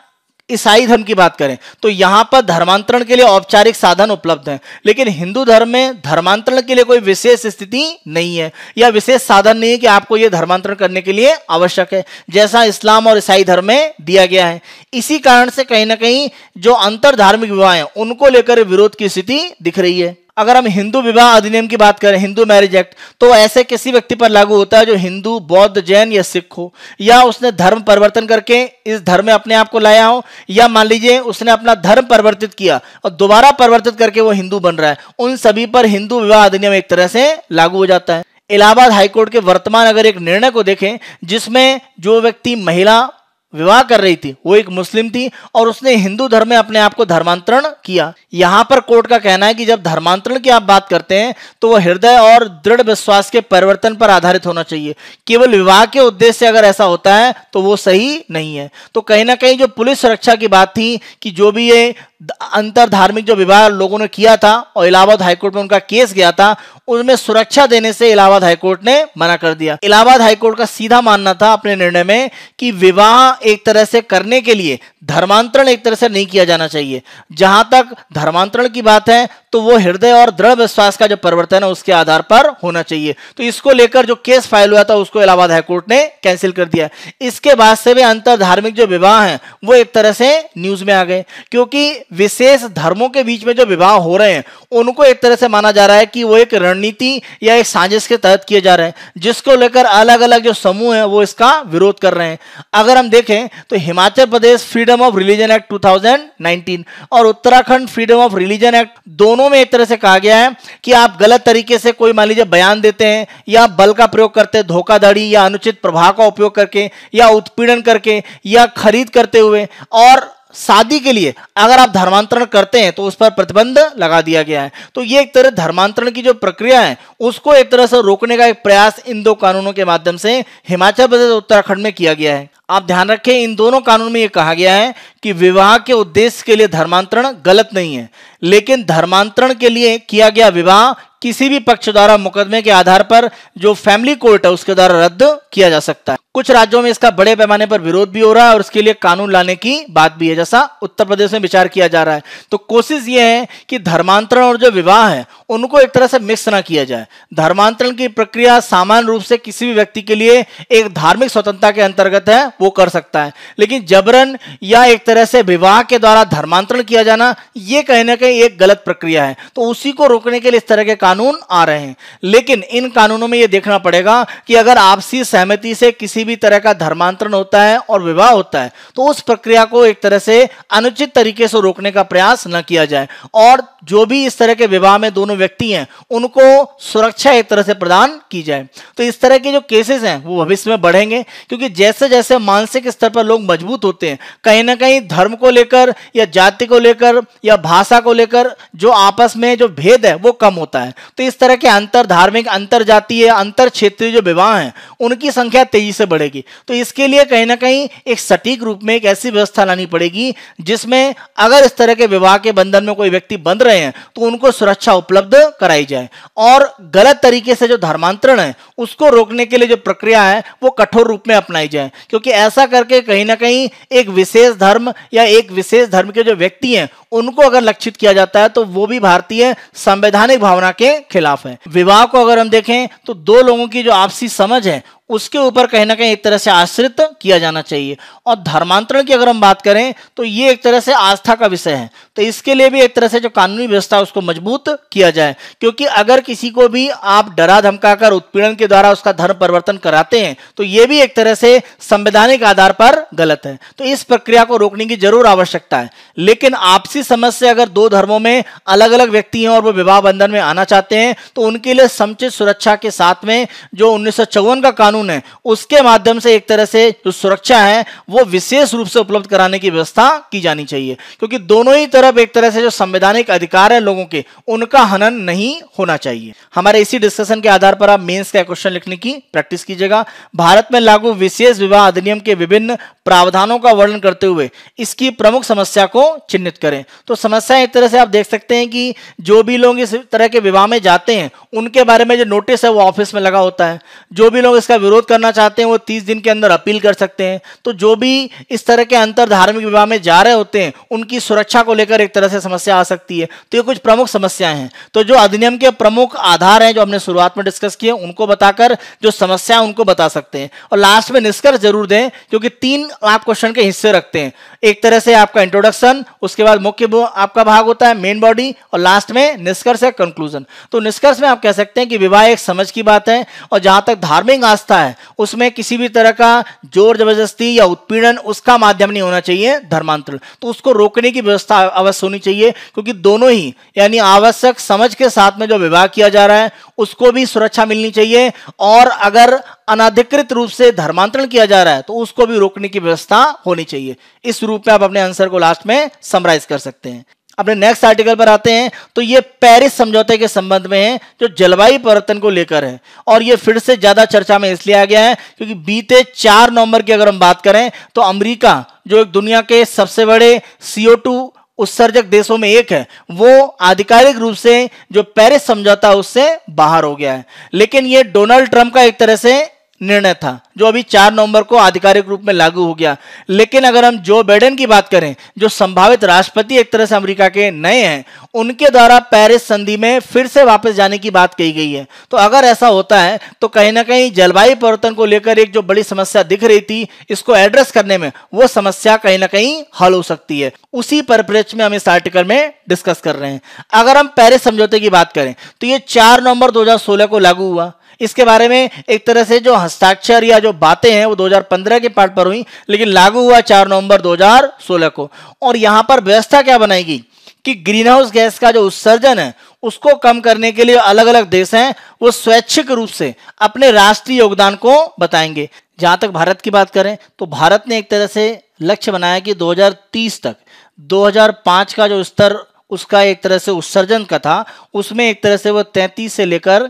ईसाई धर्म की बात करें तो यहां पर धर्मांतरण के लिए औपचारिक साधन उपलब्ध हैं, लेकिन हिंदू धर्म में धर्मांतरण के लिए कोई विशेष स्थिति नहीं है या विशेष साधन नहीं है कि आपको यह धर्मांतरण करने के लिए आवश्यक है, जैसा इस्लाम और ईसाई धर्म में दिया गया है। इसी कारण से कहीं ना कहीं जो अंतर धार्मिक विवाह हैं उनको लेकर विरोध की स्थिति दिख रही है। अगर हम हिंदू विवाह अधिनियम की बात करें, हिंदू मैरिज एक्ट, तो ऐसे किसी व्यक्ति पर लागू होता है जो हिंदू, बौद्ध, जैन या सिख हो, या उसने धर्म परिवर्तन करके इस धर्म में अपने आप को लाया हो, या मान लीजिए उसने अपना धर्म परिवर्तित किया और दोबारा परिवर्तित करके वो हिंदू बन रहा है, उन सभी पर हिंदू विवाह अधिनियम एक तरह से लागू हो जाता है। इलाहाबाद हाईकोर्ट के वर्तमान अगर एक निर्णय को देखें जिसमें जो व्यक्ति महिला विवाह कर रही थी वो एक मुस्लिम थी और उसने हिंदू धर्म में अपने आप को धर्मांतरण किया। यहां पर कोर्ट का कहना है कि जब धर्मांतरण की आप बात करते हैं तो वह हृदय और दृढ़ विश्वास के परिवर्तन पर आधारित होना चाहिए। केवल विवाह के उद्देश्य से अगर ऐसा होता है तो वो सही नहीं है। तो कहीं ना कहीं जो पुलिस सुरक्षा की बात थी कि जो भी ये अंतर धार्मिक जो विवाह लोगों ने किया था और इलाहाबाद हाईकोर्ट में उनका केस गया था, उसमें सुरक्षा देने से इलाहाबाद हाईकोर्ट ने मना कर दिया। इलाहाबाद हाईकोर्ट का सीधा मानना था अपने निर्णय में कि विवाह एक तरह से करने के लिए धर्मांतरण एक तरह से नहीं किया जाना चाहिए। जहां तक धर्मांतरण की बात है तो वो हृदय और दृढ़ विश्वास का जो परिवर्तन है उसके आधार पर होना चाहिए। तो इसको लेकर जो केस फाइल हुआ था उसको इलाहाबाद हाईकोर्ट ने कैंसिल कर दिया। इसके बाद से भी अंतर धार्मिक जो विवाह हैं वो एक तरह से न्यूज में आ गए, क्योंकि विशेष धर्मों के बीच में जो विवाह हो रहे हैं उनको एक तरह से माना जा रहा है कि वो एक रणनीति या एक साजिश के तहत किए जा रहे हैं, जिसको लेकर अलग अलग जो समूह हैं वो इसका विरोध कर रहे हैं। अगर हम देखें तो Himachal Pradesh freedom of religion act 2019 और Uttarakhand freedom of religion act, दोनों में एक तरह से कहा गया है कि आप गलत तरीके से कोई मान लीजिए बयान देते हैं या बल का प्रयोग करते हैं, धोखाधड़ी या अनुचित प्रभाव का उपयोग करके या उत्पीड़न करके या खरीद करते हुए, और शादी के लिए अगर आप धर्मांतरण करते हैं तो उस पर प्रतिबंध लगा दिया गया है। तो ये एक तरह धर्मांतरण की जो प्रक्रिया है उसको एक तरह से रोकने का एक प्रयास इन दो कानूनों के माध्यम से हिमाचल प्रदेश और उत्तराखंड में किया गया है। आप ध्यान रखें, इन दोनों कानून में यह कहा गया है कि विवाह के उद्देश्य के लिए धर्मांतरण गलत नहीं है, लेकिन धर्मांतरण के लिए किया गया विवाह किसी भी पक्ष द्वारा मुकदमे के आधार पर जो फैमिली कोर्ट है उसके द्वारा रद्द किया जा सकता है। कुछ राज्यों में इसका बड़े पैमाने पर विरोध भी हो रहा है और इसके लिए कानून लाने की बात भी है, जैसा उत्तर प्रदेश में विचार किया जा रहा है। तो कोशिश यह है कि धर्मांतरण और जो विवाह है उनको एक तरह से मिक्स ना किया जाए। धर्मांतरण की प्रक्रिया सामान्य रूप से किसी भी व्यक्ति के लिए एक धार्मिक स्वतंत्रता के अंतर्गत है, वो कर सकता है, लेकिन जबरन या एक तरह से विवाह के द्वारा धर्मांतरण किया जाना ये कहीं ना कहीं एक गलत प्रक्रिया है। तो उसी को रोकने के लिए इस तरह के कानून आ रहे हैं। लेकिन इन कानूनों में यह देखना पड़ेगा कि अगर आपसी सहमति से किसी भी तरह का धर्मांतरण होता है और विवाह होता है तो उस प्रक्रिया को एक तरह से अनुचित तरीके से रोकने का प्रयास न किया जाए, और जो भी इस तरह के विवाह में दोनों व्यक्ति हैं उनको सुरक्षा एक तरह से प्रदान की जाए। तो इस तरह के जो केसेस हैं वो भविष्य में बढ़ेंगे, क्योंकि जैसे जैसे मानसिक स्तर पर लोग मजबूत होते हैं, कहीं ना कहीं धर्म को लेकर या जाति को लेकर या भाषा को लेकर जो आपस में जो भेद है वो कम होता है। तो इस तरह के अंतर धार्मिक, अंतर जातीय, अंतर क्षेत्रीय जो विवाह हैं उनकी संख्या तेजी से बढ़ेगी। तो इसके लिए कहीं ना कहीं एक सटीक रूप में एक ऐसी व्यवस्था लानी पड़ेगी जिसमें अगर इस तरह के विवाह के बंधन में कोई व्यक्ति बंध रहे हैं तो उनको सुरक्षा उपलब्ध कराई जाए, और गलत तरीके से जो धर्मांतरण है उसको रोकने के लिए जो प्रक्रिया है वो कठोर रूप में अपनाई जाए, क्योंकि ऐसा करके कहीं ना कहीं एक विशेष धर्म या एक विशेष धर्म के जो व्यक्ति हैं उनको अगर लक्षित किया जाता है तो वो भी भारतीय संवैधानिक भावना के खिलाफ है। विवाह को अगर हम देखें तो दो लोगों की जो आपसी समझ है उसके ऊपर कहीं ना कहीं एक तरह से आश्रित किया जाना चाहिए, और धर्मांतरण की अगर हम बात करें तो ये एक तरह से आस्था का विषय है। तो इसके लिए भी एक तरह से जो कानूनी व्यवस्था है उसको मजबूत किया जाए, क्योंकि अगर किसी को भी आप डरा धमकाकर उत्पीड़न के द्वारा उसका धर्म परिवर्तन कराते हैं तो ये भी एक तरह से संवैधानिक आधार पर गलत है। तो इस प्रक्रिया को रोकने की जरूर आवश्यकता है, लेकिन आपसी समझ से अगर दो धर्मों में अलग अलग व्यक्ति हैं और वो विवाह बंधन में आना चाहते हैं तो उनके लिए समुचित सुरक्षा के साथ में जो 1954 का कानून है उसके माध्यम से एक तरह से जो सुरक्षा है वो विशेष रूप से उपलब्ध कराने की व्यवस्था की जानी चाहिए, क्योंकि दोनों ही तरफ एक तरह से जो संवैधानिक अधिकार है लोगों के उनका हनन नहीं होना चाहिए। हमारे इसी डिस्कशन के आधार पर आप मेंस का क्वेश्चन लिखने की प्रैक्टिस कीजिएगा। भारत में लागू विशेष विवाह अधिनियम के विभिन्न प्रावधानों का वर्णन करते हुए इसकी प्रमुख समस्या को चिन्हित करें। तो समस्या एक तरह से आप देख सकते हैं कि जो भी लोग इस तरह के विवाह में जाते हैं उनके बारे में जो नोटिस है वो ऑफिस में लगा होता है। जो भी लोग इसका विरोध करना चाहते हैं वो 30 दिन के अंदर अपील कर सकते हैं। तो जो भी इस तरह के अंतर धार्मिक विवाह में जा रहे होते हैं उनकी सुरक्षा को लेकर एक तरह से समस्या आ सकती है। तो ये कुछ प्रमुख समस्याएं हैं। तो जो अधिनियम के प्रमुख आधार हैं जो हमने शुरुआत में डिस्कस किए उनको बताकर जो समस्या है उनको बता सकते हैं, और लास्ट में निष्कर्ष जरूर दें, क्योंकि 3 आप क्वेश्चन के हिस्से रखते हैं। एक तरह से आपका इंट्रोडक्शन, उसके बाद मुख्य आपका भाग होता है मेन बॉडी, और लास्ट में निष्कर्ष है कंक्लूजन। तो निष्कर्ष में आप कह सकते हैं कि विवाह एक समझ की बात है, और जहां तक धार्मिक आस्था है उसमें किसी भी तरह का जोर जबरदस्ती या उत्पीड़न उसका माध्यम नहीं होना चाहिए धर्मांतरण। तो उसको रोकने की व्यवस्था अवश्य होनी चाहिए, क्योंकि दोनों ही यानी आवश्यक समझ के साथ में जो विवाह किया जा रहा है उसको भी सुरक्षा मिलनी चाहिए, और अगर अनाधिकृत रूप से धर्मांतरण किया जा रहा है तो उसको भी रोकने की व्यवस्था होनी चाहिए। इस रूप में आप अपने आंसर को लास्ट में समराइज कर सकते हैं। अपने नेक्स्ट आर्टिकल पर आते हैं। तो ये पेरिस समझौते के संबंध में है जो जलवायु परिवर्तन को लेकर है, और ये फिर से ज्यादा चर्चा में इसलिए आ गया है क्योंकि बीते 4 नवंबर की अगर हम बात करें तो अमेरिका जो एक दुनिया के सबसे बड़े CO2 उत्सर्जक देशों में एक है, वो आधिकारिक रूप से जो पेरिस समझौता उससे बाहर हो गया है। लेकिन ये डोनाल्ड ट्रंप का एक तरह से निर्णय था, जो अभी 4 नवंबर को आधिकारिक रूप में लागू हो गया। लेकिन अगर हम जो बाइडेन की बात करें, जो संभावित राष्ट्रपति एक तरह से अमेरिका के नए हैं, उनके द्वारा पेरिस संधि में फिर से वापस जाने की बात कही गई है। तो अगर ऐसा होता है तो कहीं ना कहीं जलवायु परिवर्तन को लेकर एक जो बड़ी समस्या दिख रही थी, इसको एड्रेस करने में वो समस्या कहीं ना कहीं हल हो सकती है। उसी परिप्रेक्ष्य में हम इस आर्टिकल में डिस्कस कर रहे हैं। अगर हम पेरिस समझौते की बात करें तो ये 4 नवंबर 2016 को लागू हुआ। इसके बारे में एक तरह से जो हस्ताक्षर या जो बातें हैं वो 2015 के पार्ट पर हुई, लेकिन लागू हुआ 4 नवंबर 2016 को। और यहां पर व्यवस्था क्या बनाएगी कि ग्रीन हाउस गैस का जो उत्सर्जन है उसको कम करने के लिए अलग अलग देश हैं वो स्वैच्छिक रूप से अपने राष्ट्रीय योगदान को बताएंगे। जहां तक भारत की बात करें तो भारत ने एक तरह से लक्ष्य बनाया कि 2030 तक 2005 का जो स्तर उसका एक तरह से उत्सर्जन का था, उसमें एक तरह से वो 33 से लेकर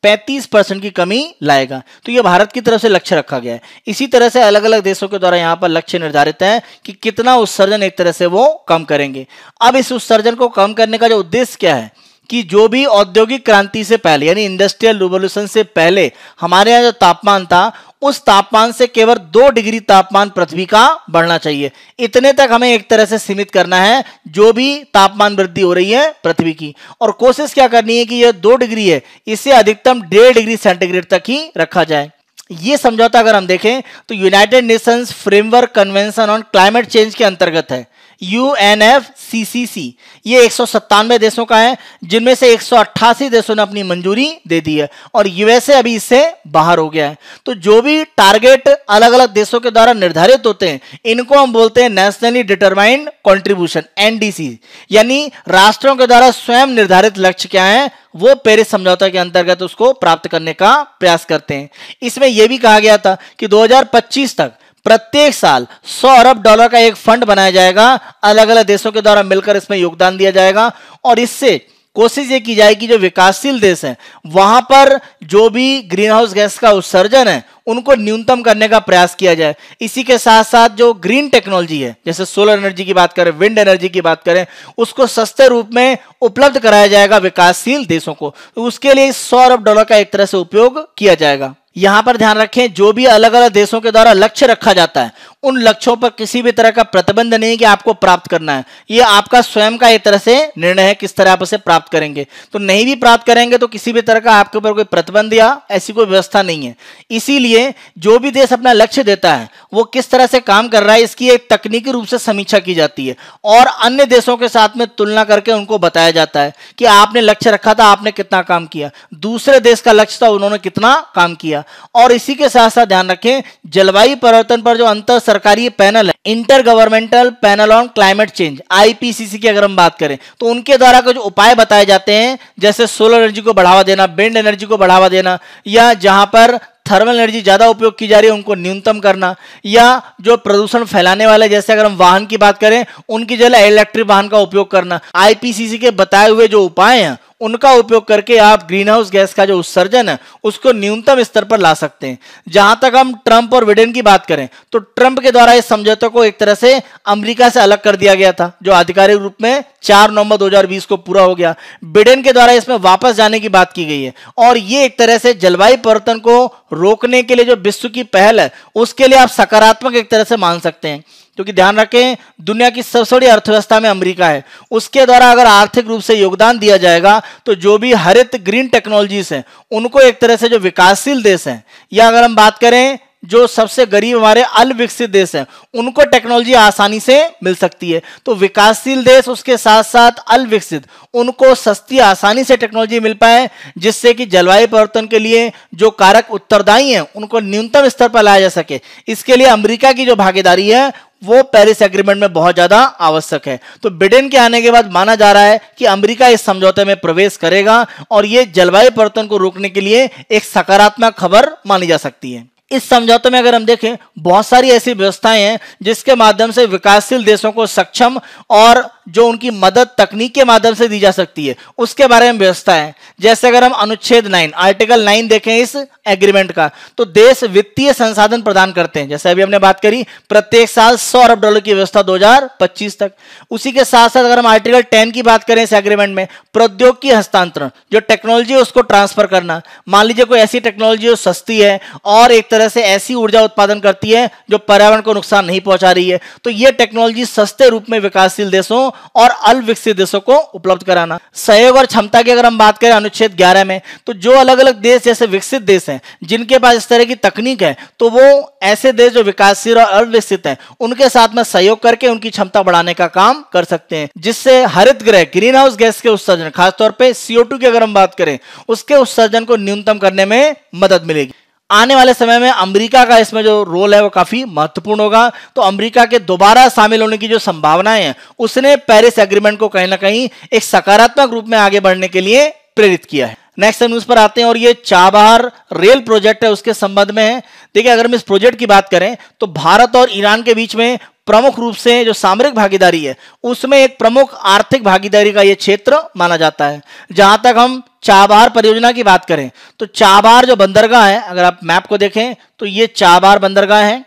35% की कमी लाएगा। तो ये भारत की तरफ से लक्ष्य रखा गया है। इसी तरह से अलग अलग देशों के द्वारा यहाँ पर लक्ष्य निर्धारित है कि कितना उत्सर्जन एक तरह से वो कम करेंगे। अब इस उत्सर्जन को कम करने का जो उद्देश्य क्या है कि जो भी औद्योगिक क्रांति से पहले यानी इंडस्ट्रियल रिवॉल्यूशन से पहले हमारे यहाँ जो तापमान था, उस तापमान से केवल 2 डिग्री तापमान पृथ्वी का बढ़ना चाहिए। इतने तक हमें एक तरह से सीमित करना है जो भी तापमान वृद्धि हो रही है पृथ्वी की। और कोशिश क्या करनी है कि यह 2 डिग्री है, इसे अधिकतम 1.5 डिग्री सेंटीग्रेड तक ही रखा जाए। ये समझौता अगर हम देखें तो United Nations framework convention on climate change के अंतर्गत है, UNFCCC। ये 197 देशों का है, जिनमें से 188 देशों ने अपनी मंजूरी दे दी है और यूएसए अभी इससे बाहर हो गया है। तो जो भी टारगेट अलग अलग देशों के द्वारा निर्धारित होते हैं, इनको हम बोलते हैं नेशनली डिटरमाइंड कंट्रीब्यूशन, NDC। यानी राष्ट्रों के द्वारा स्वयं निर्धारित लक्ष्य क्या है, वो पेरिस समझौता के अंतर्गत उसको प्राप्त करने का प्रयास करते हैं। इसमें यह भी कहा गया था कि 2025 तक प्रत्येक साल $100 अरब का एक फंड बनाया जाएगा, अलग अलग देशों के द्वारा मिलकर इसमें योगदान दिया जाएगा और इससे कोशिश ये की जाएगी जो विकासशील देश हैं वहां पर जो भी ग्रीन हाउस गैस का उत्सर्जन है उनको न्यूनतम करने का प्रयास किया जाए। इसी के साथ साथ जो ग्रीन टेक्नोलॉजी है, जैसे सोलर एनर्जी की बात करें, विंड एनर्जी की बात करें, उसको सस्ते रूप में उपलब्ध कराया जाएगा विकासशील देशों को। तो उसके लिए $100 अरब का एक तरह से उपयोग किया जाएगा। यहां पर ध्यान रखें, जो भी अलग अलग देशों के द्वारा लक्ष्य रखा जाता है, उन लक्ष्यों पर किसी भी तरह का प्रतिबंध नहीं कि आपको प्राप्त करना है। ये आपका स्वयं का एक तरह से निर्णय है किस तरह आप उसे प्राप्त करेंगे। तो नहीं भी प्राप्त करेंगे तो किसी भी तरह का आपके ऊपर कोई प्रतिबंध या ऐसी कोई व्यवस्था नहीं है। इसीलिए जो भी देश अपना लक्ष्य देता है वो किस तरह से काम कर रहा है, इसकी एक तकनीकी रूप से समीक्षा की जाती है और अन्य देशों के साथ में तुलना करके उनको बताया जाता है कि आपने लक्ष्य रखा था, आपने कितना काम किया, दूसरे देश का लक्ष्य था, उन्होंने कितना काम किया। और इसी के साथ साथ ध्यान रखें, जलवायु परिवर्तन पर जो अंतर सरकारी पैनल है, inter governmental panel on climate change, IPCC की अगर हम बात करें तो उनके द्वारा कुछ उपाय बताए जाते हैं, जैसे सोलर एनर्जी को बढ़ावा देना, विंड एनर्जी को बढ़ावा देना, या जहां पर थर्मल एनर्जी ज्यादा उपयोग की जा रही है उनको न्यूनतम करना, या जो प्रदूषण फैलाने वाले जैसे अगर हम वाहन की बात करें उनकी जगह इलेक्ट्रिक वाहन का उपयोग करना। IPCC के बताए हुए जो उपाय हैं उनका उपयोग करके आप ग्रीन हाउस गैस का जो उत्सर्जन है उसको न्यूनतम स्तर पर ला सकते हैं। जहां तक हम ट्रंप और बिडेन की बात करें तो ट्रंप के द्वारा इस समझौते को एक तरह से अमेरिका से अलग कर दिया गया था, जो आधिकारिक रूप में 4 नवंबर 2020 को पूरा हो गया। बिडेन के द्वारा इसमें वापस जाने की बात की गई है और ये एक तरह से जलवायु परिवर्तन को रोकने के लिए जो विश्व की पहल है उसके लिए आप सकारात्मक एक तरह से मान सकते हैं, क्योंकि ध्यान रखें दुनिया की सबसे बड़ी अर्थव्यवस्था में अमेरिका है। उसके द्वारा अगर आर्थिक रूप से योगदान दिया जाएगा तो जो भी हरित ग्रीन टेक्नोलॉजीज हैं उनको एक तरह से जो विकासशील देश हैं, या अगर हम बात करें जो सबसे गरीब हमारे अल्पविकसित देश हैं उनको टेक्नोलॉजी आसानी से मिल सकती है। तो विकासशील देश उसके साथ साथ अल्पविकसित उनको सस्ती आसानी से टेक्नोलॉजी मिल पाए, जिससे कि जलवायु परिवर्तन के लिए जो कारक उत्तरदायी हैं उनको न्यूनतम स्तर पर लाया जा सके। इसके लिए अमेरिका की जो भागीदारी है वो पेरिस एग्रीमेंट में बहुत ज्यादा आवश्यक है। तो बिडेन के आने के बाद माना जा रहा है कि अमेरिका इस समझौते में प्रवेश करेगा और ये जलवायु परिवर्तन को रोकने के लिए एक सकारात्मक खबर मानी जा सकती है। इस समझौते में अगर हम देखें बहुत सारी ऐसी व्यवस्थाएं हैं जिसके माध्यम से विकासशील देशों को सक्षम और जो उनकी मदद तकनीक के माध्यम से दी जा सकती है उसके बारे में व्यवस्था है। जैसे अगर हम अनुच्छेद 9 आर्टिकल 9 देखें इस एग्रीमेंट का। तो देश वित्तीय संसाधन प्रदान करते हैं, जैसे अभी हमने बात करी, प्रत्येक साल $100 अरब की व्यवस्था 2025 तक। उसी के साथ साथ अगर हम आर्टिकल 10 की बात करें इस एग्रीमेंट में, प्रौद्योगिकी हस्तांतरण, जो टेक्नोलॉजी है उसको ट्रांसफर करना। मान लीजिए कोई ऐसी टेक्नोलॉजी जो सस्ती है और एक तरह से ऐसी ऊर्जा उत्पादन करती है जो पर्यावरण को नुकसान नहीं पहुंचा रही है, तो यह टेक्नोलॉजी सस्ते रूप में विकासशील देशों और अल्प विकसित देशों को उपलब्ध कराना। सहयोग और क्षमता की अगर हम बात करें अनुच्छेद 11 में, तो जो अलग अलग देश जैसे विकसित देश हैं जिनके पास इस तरह की तकनीक है, तो वो ऐसे देश जो विकासशील और अविकसित हैं उनके साथ में सहयोग करके उनकी क्षमता बढ़ाने का काम कर सकते हैं, जिससे हरित गृह ग्रीन हाउस गैस के उत्सर्जन, खासतौर पे CO2 की अगर हम बात करें, उसके उत्सर्जन को न्यूनतम करने में मदद मिलेगी। आने वाले समय में अमेरिका का इसमें जो रोल है वो काफी महत्वपूर्ण होगा। तो अमेरिका के दोबारा शामिल होने की जो संभावनाएं हैं, उसने पेरिस एग्रीमेंट को कहीं ना कहीं एक सकारात्मक रूप में आगे बढ़ने के लिए प्रेरित किया है। नेक्स्ट न्यूज पर आते हैं और ये चाबहार रेल प्रोजेक्ट है, उसके संबंध में है। देखिए, अगर हम इस प्रोजेक्ट की बात करें तो भारत और ईरान के बीच में प्रमुख रूप से जो सामरिक भागीदारी है, उसमें एक प्रमुख आर्थिक भागीदारी का यह क्षेत्र माना जाता है। जहां तक हम चाबहार परियोजना की बात करें तो चाबहार जो बंदरगाह है, अगर आप मैप को देखें तो ये चाबहार बंदरगाह है,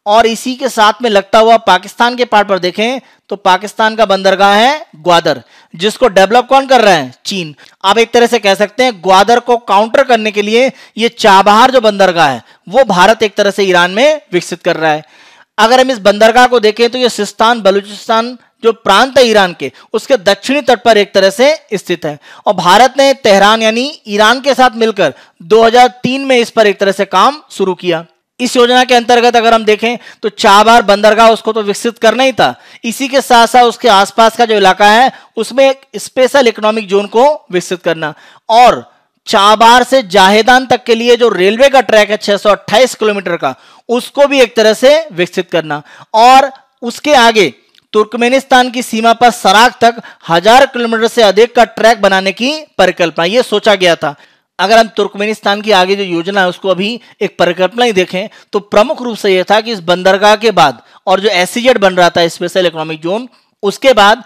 और इसी के साथ में लगता हुआ पाकिस्तान के पार्ट पर देखें तो पाकिस्तान का बंदरगाह है ग्वादर, जिसको डेवलप कौन कर रहा है? चीन। आप एक तरह से कह सकते हैं ग्वादर को काउंटर करने के लिए ये चाबहार जो बंदरगाह है वो भारत एक तरह से ईरान में विकसित कर रहा है। अगर हम इस बंदरगाह को देखें तो ये सिस्तान बलूचिस्तान जो प्रांत है ईरान के, उसके दक्षिणी तट पर एक तरह से स्थित है, और भारत ने तेहरान यानी ईरान के साथ मिलकर 2003 में इस पर एक तरह से काम शुरू किया। इस योजना के अंतर्गत अगर हम देखें तो चाबहार बंदरगाह उसको तो विकसित करना ही था, इसी के साथ साथ उसके आसपास का जो इलाका है उसमें एक स्पेशल इकोनॉमिक जोन को विकसित करना, और चाबहार से जाहेदान तक के लिए जो रेलवे का ट्रैक है 628 किलोमीटर का, उसको भी एक तरह से विकसित करना, और उसके आगे तुर्कमेनिस्तान की सीमा पर सराक तक 1000 किलोमीटर से अधिक का ट्रैक बनाने की परिकल्पना ये सोचा गया था। अगर हम तुर्कमेनिस्तान की आगे जो योजना है उसको अभी एक परिकल्पना ही देखें तो प्रमुख रूप से यह था कि इस बंदरगाह के बाद और जो SEZ बन रहा था स्पेशल इकोनॉमिक जोन, उसके बाद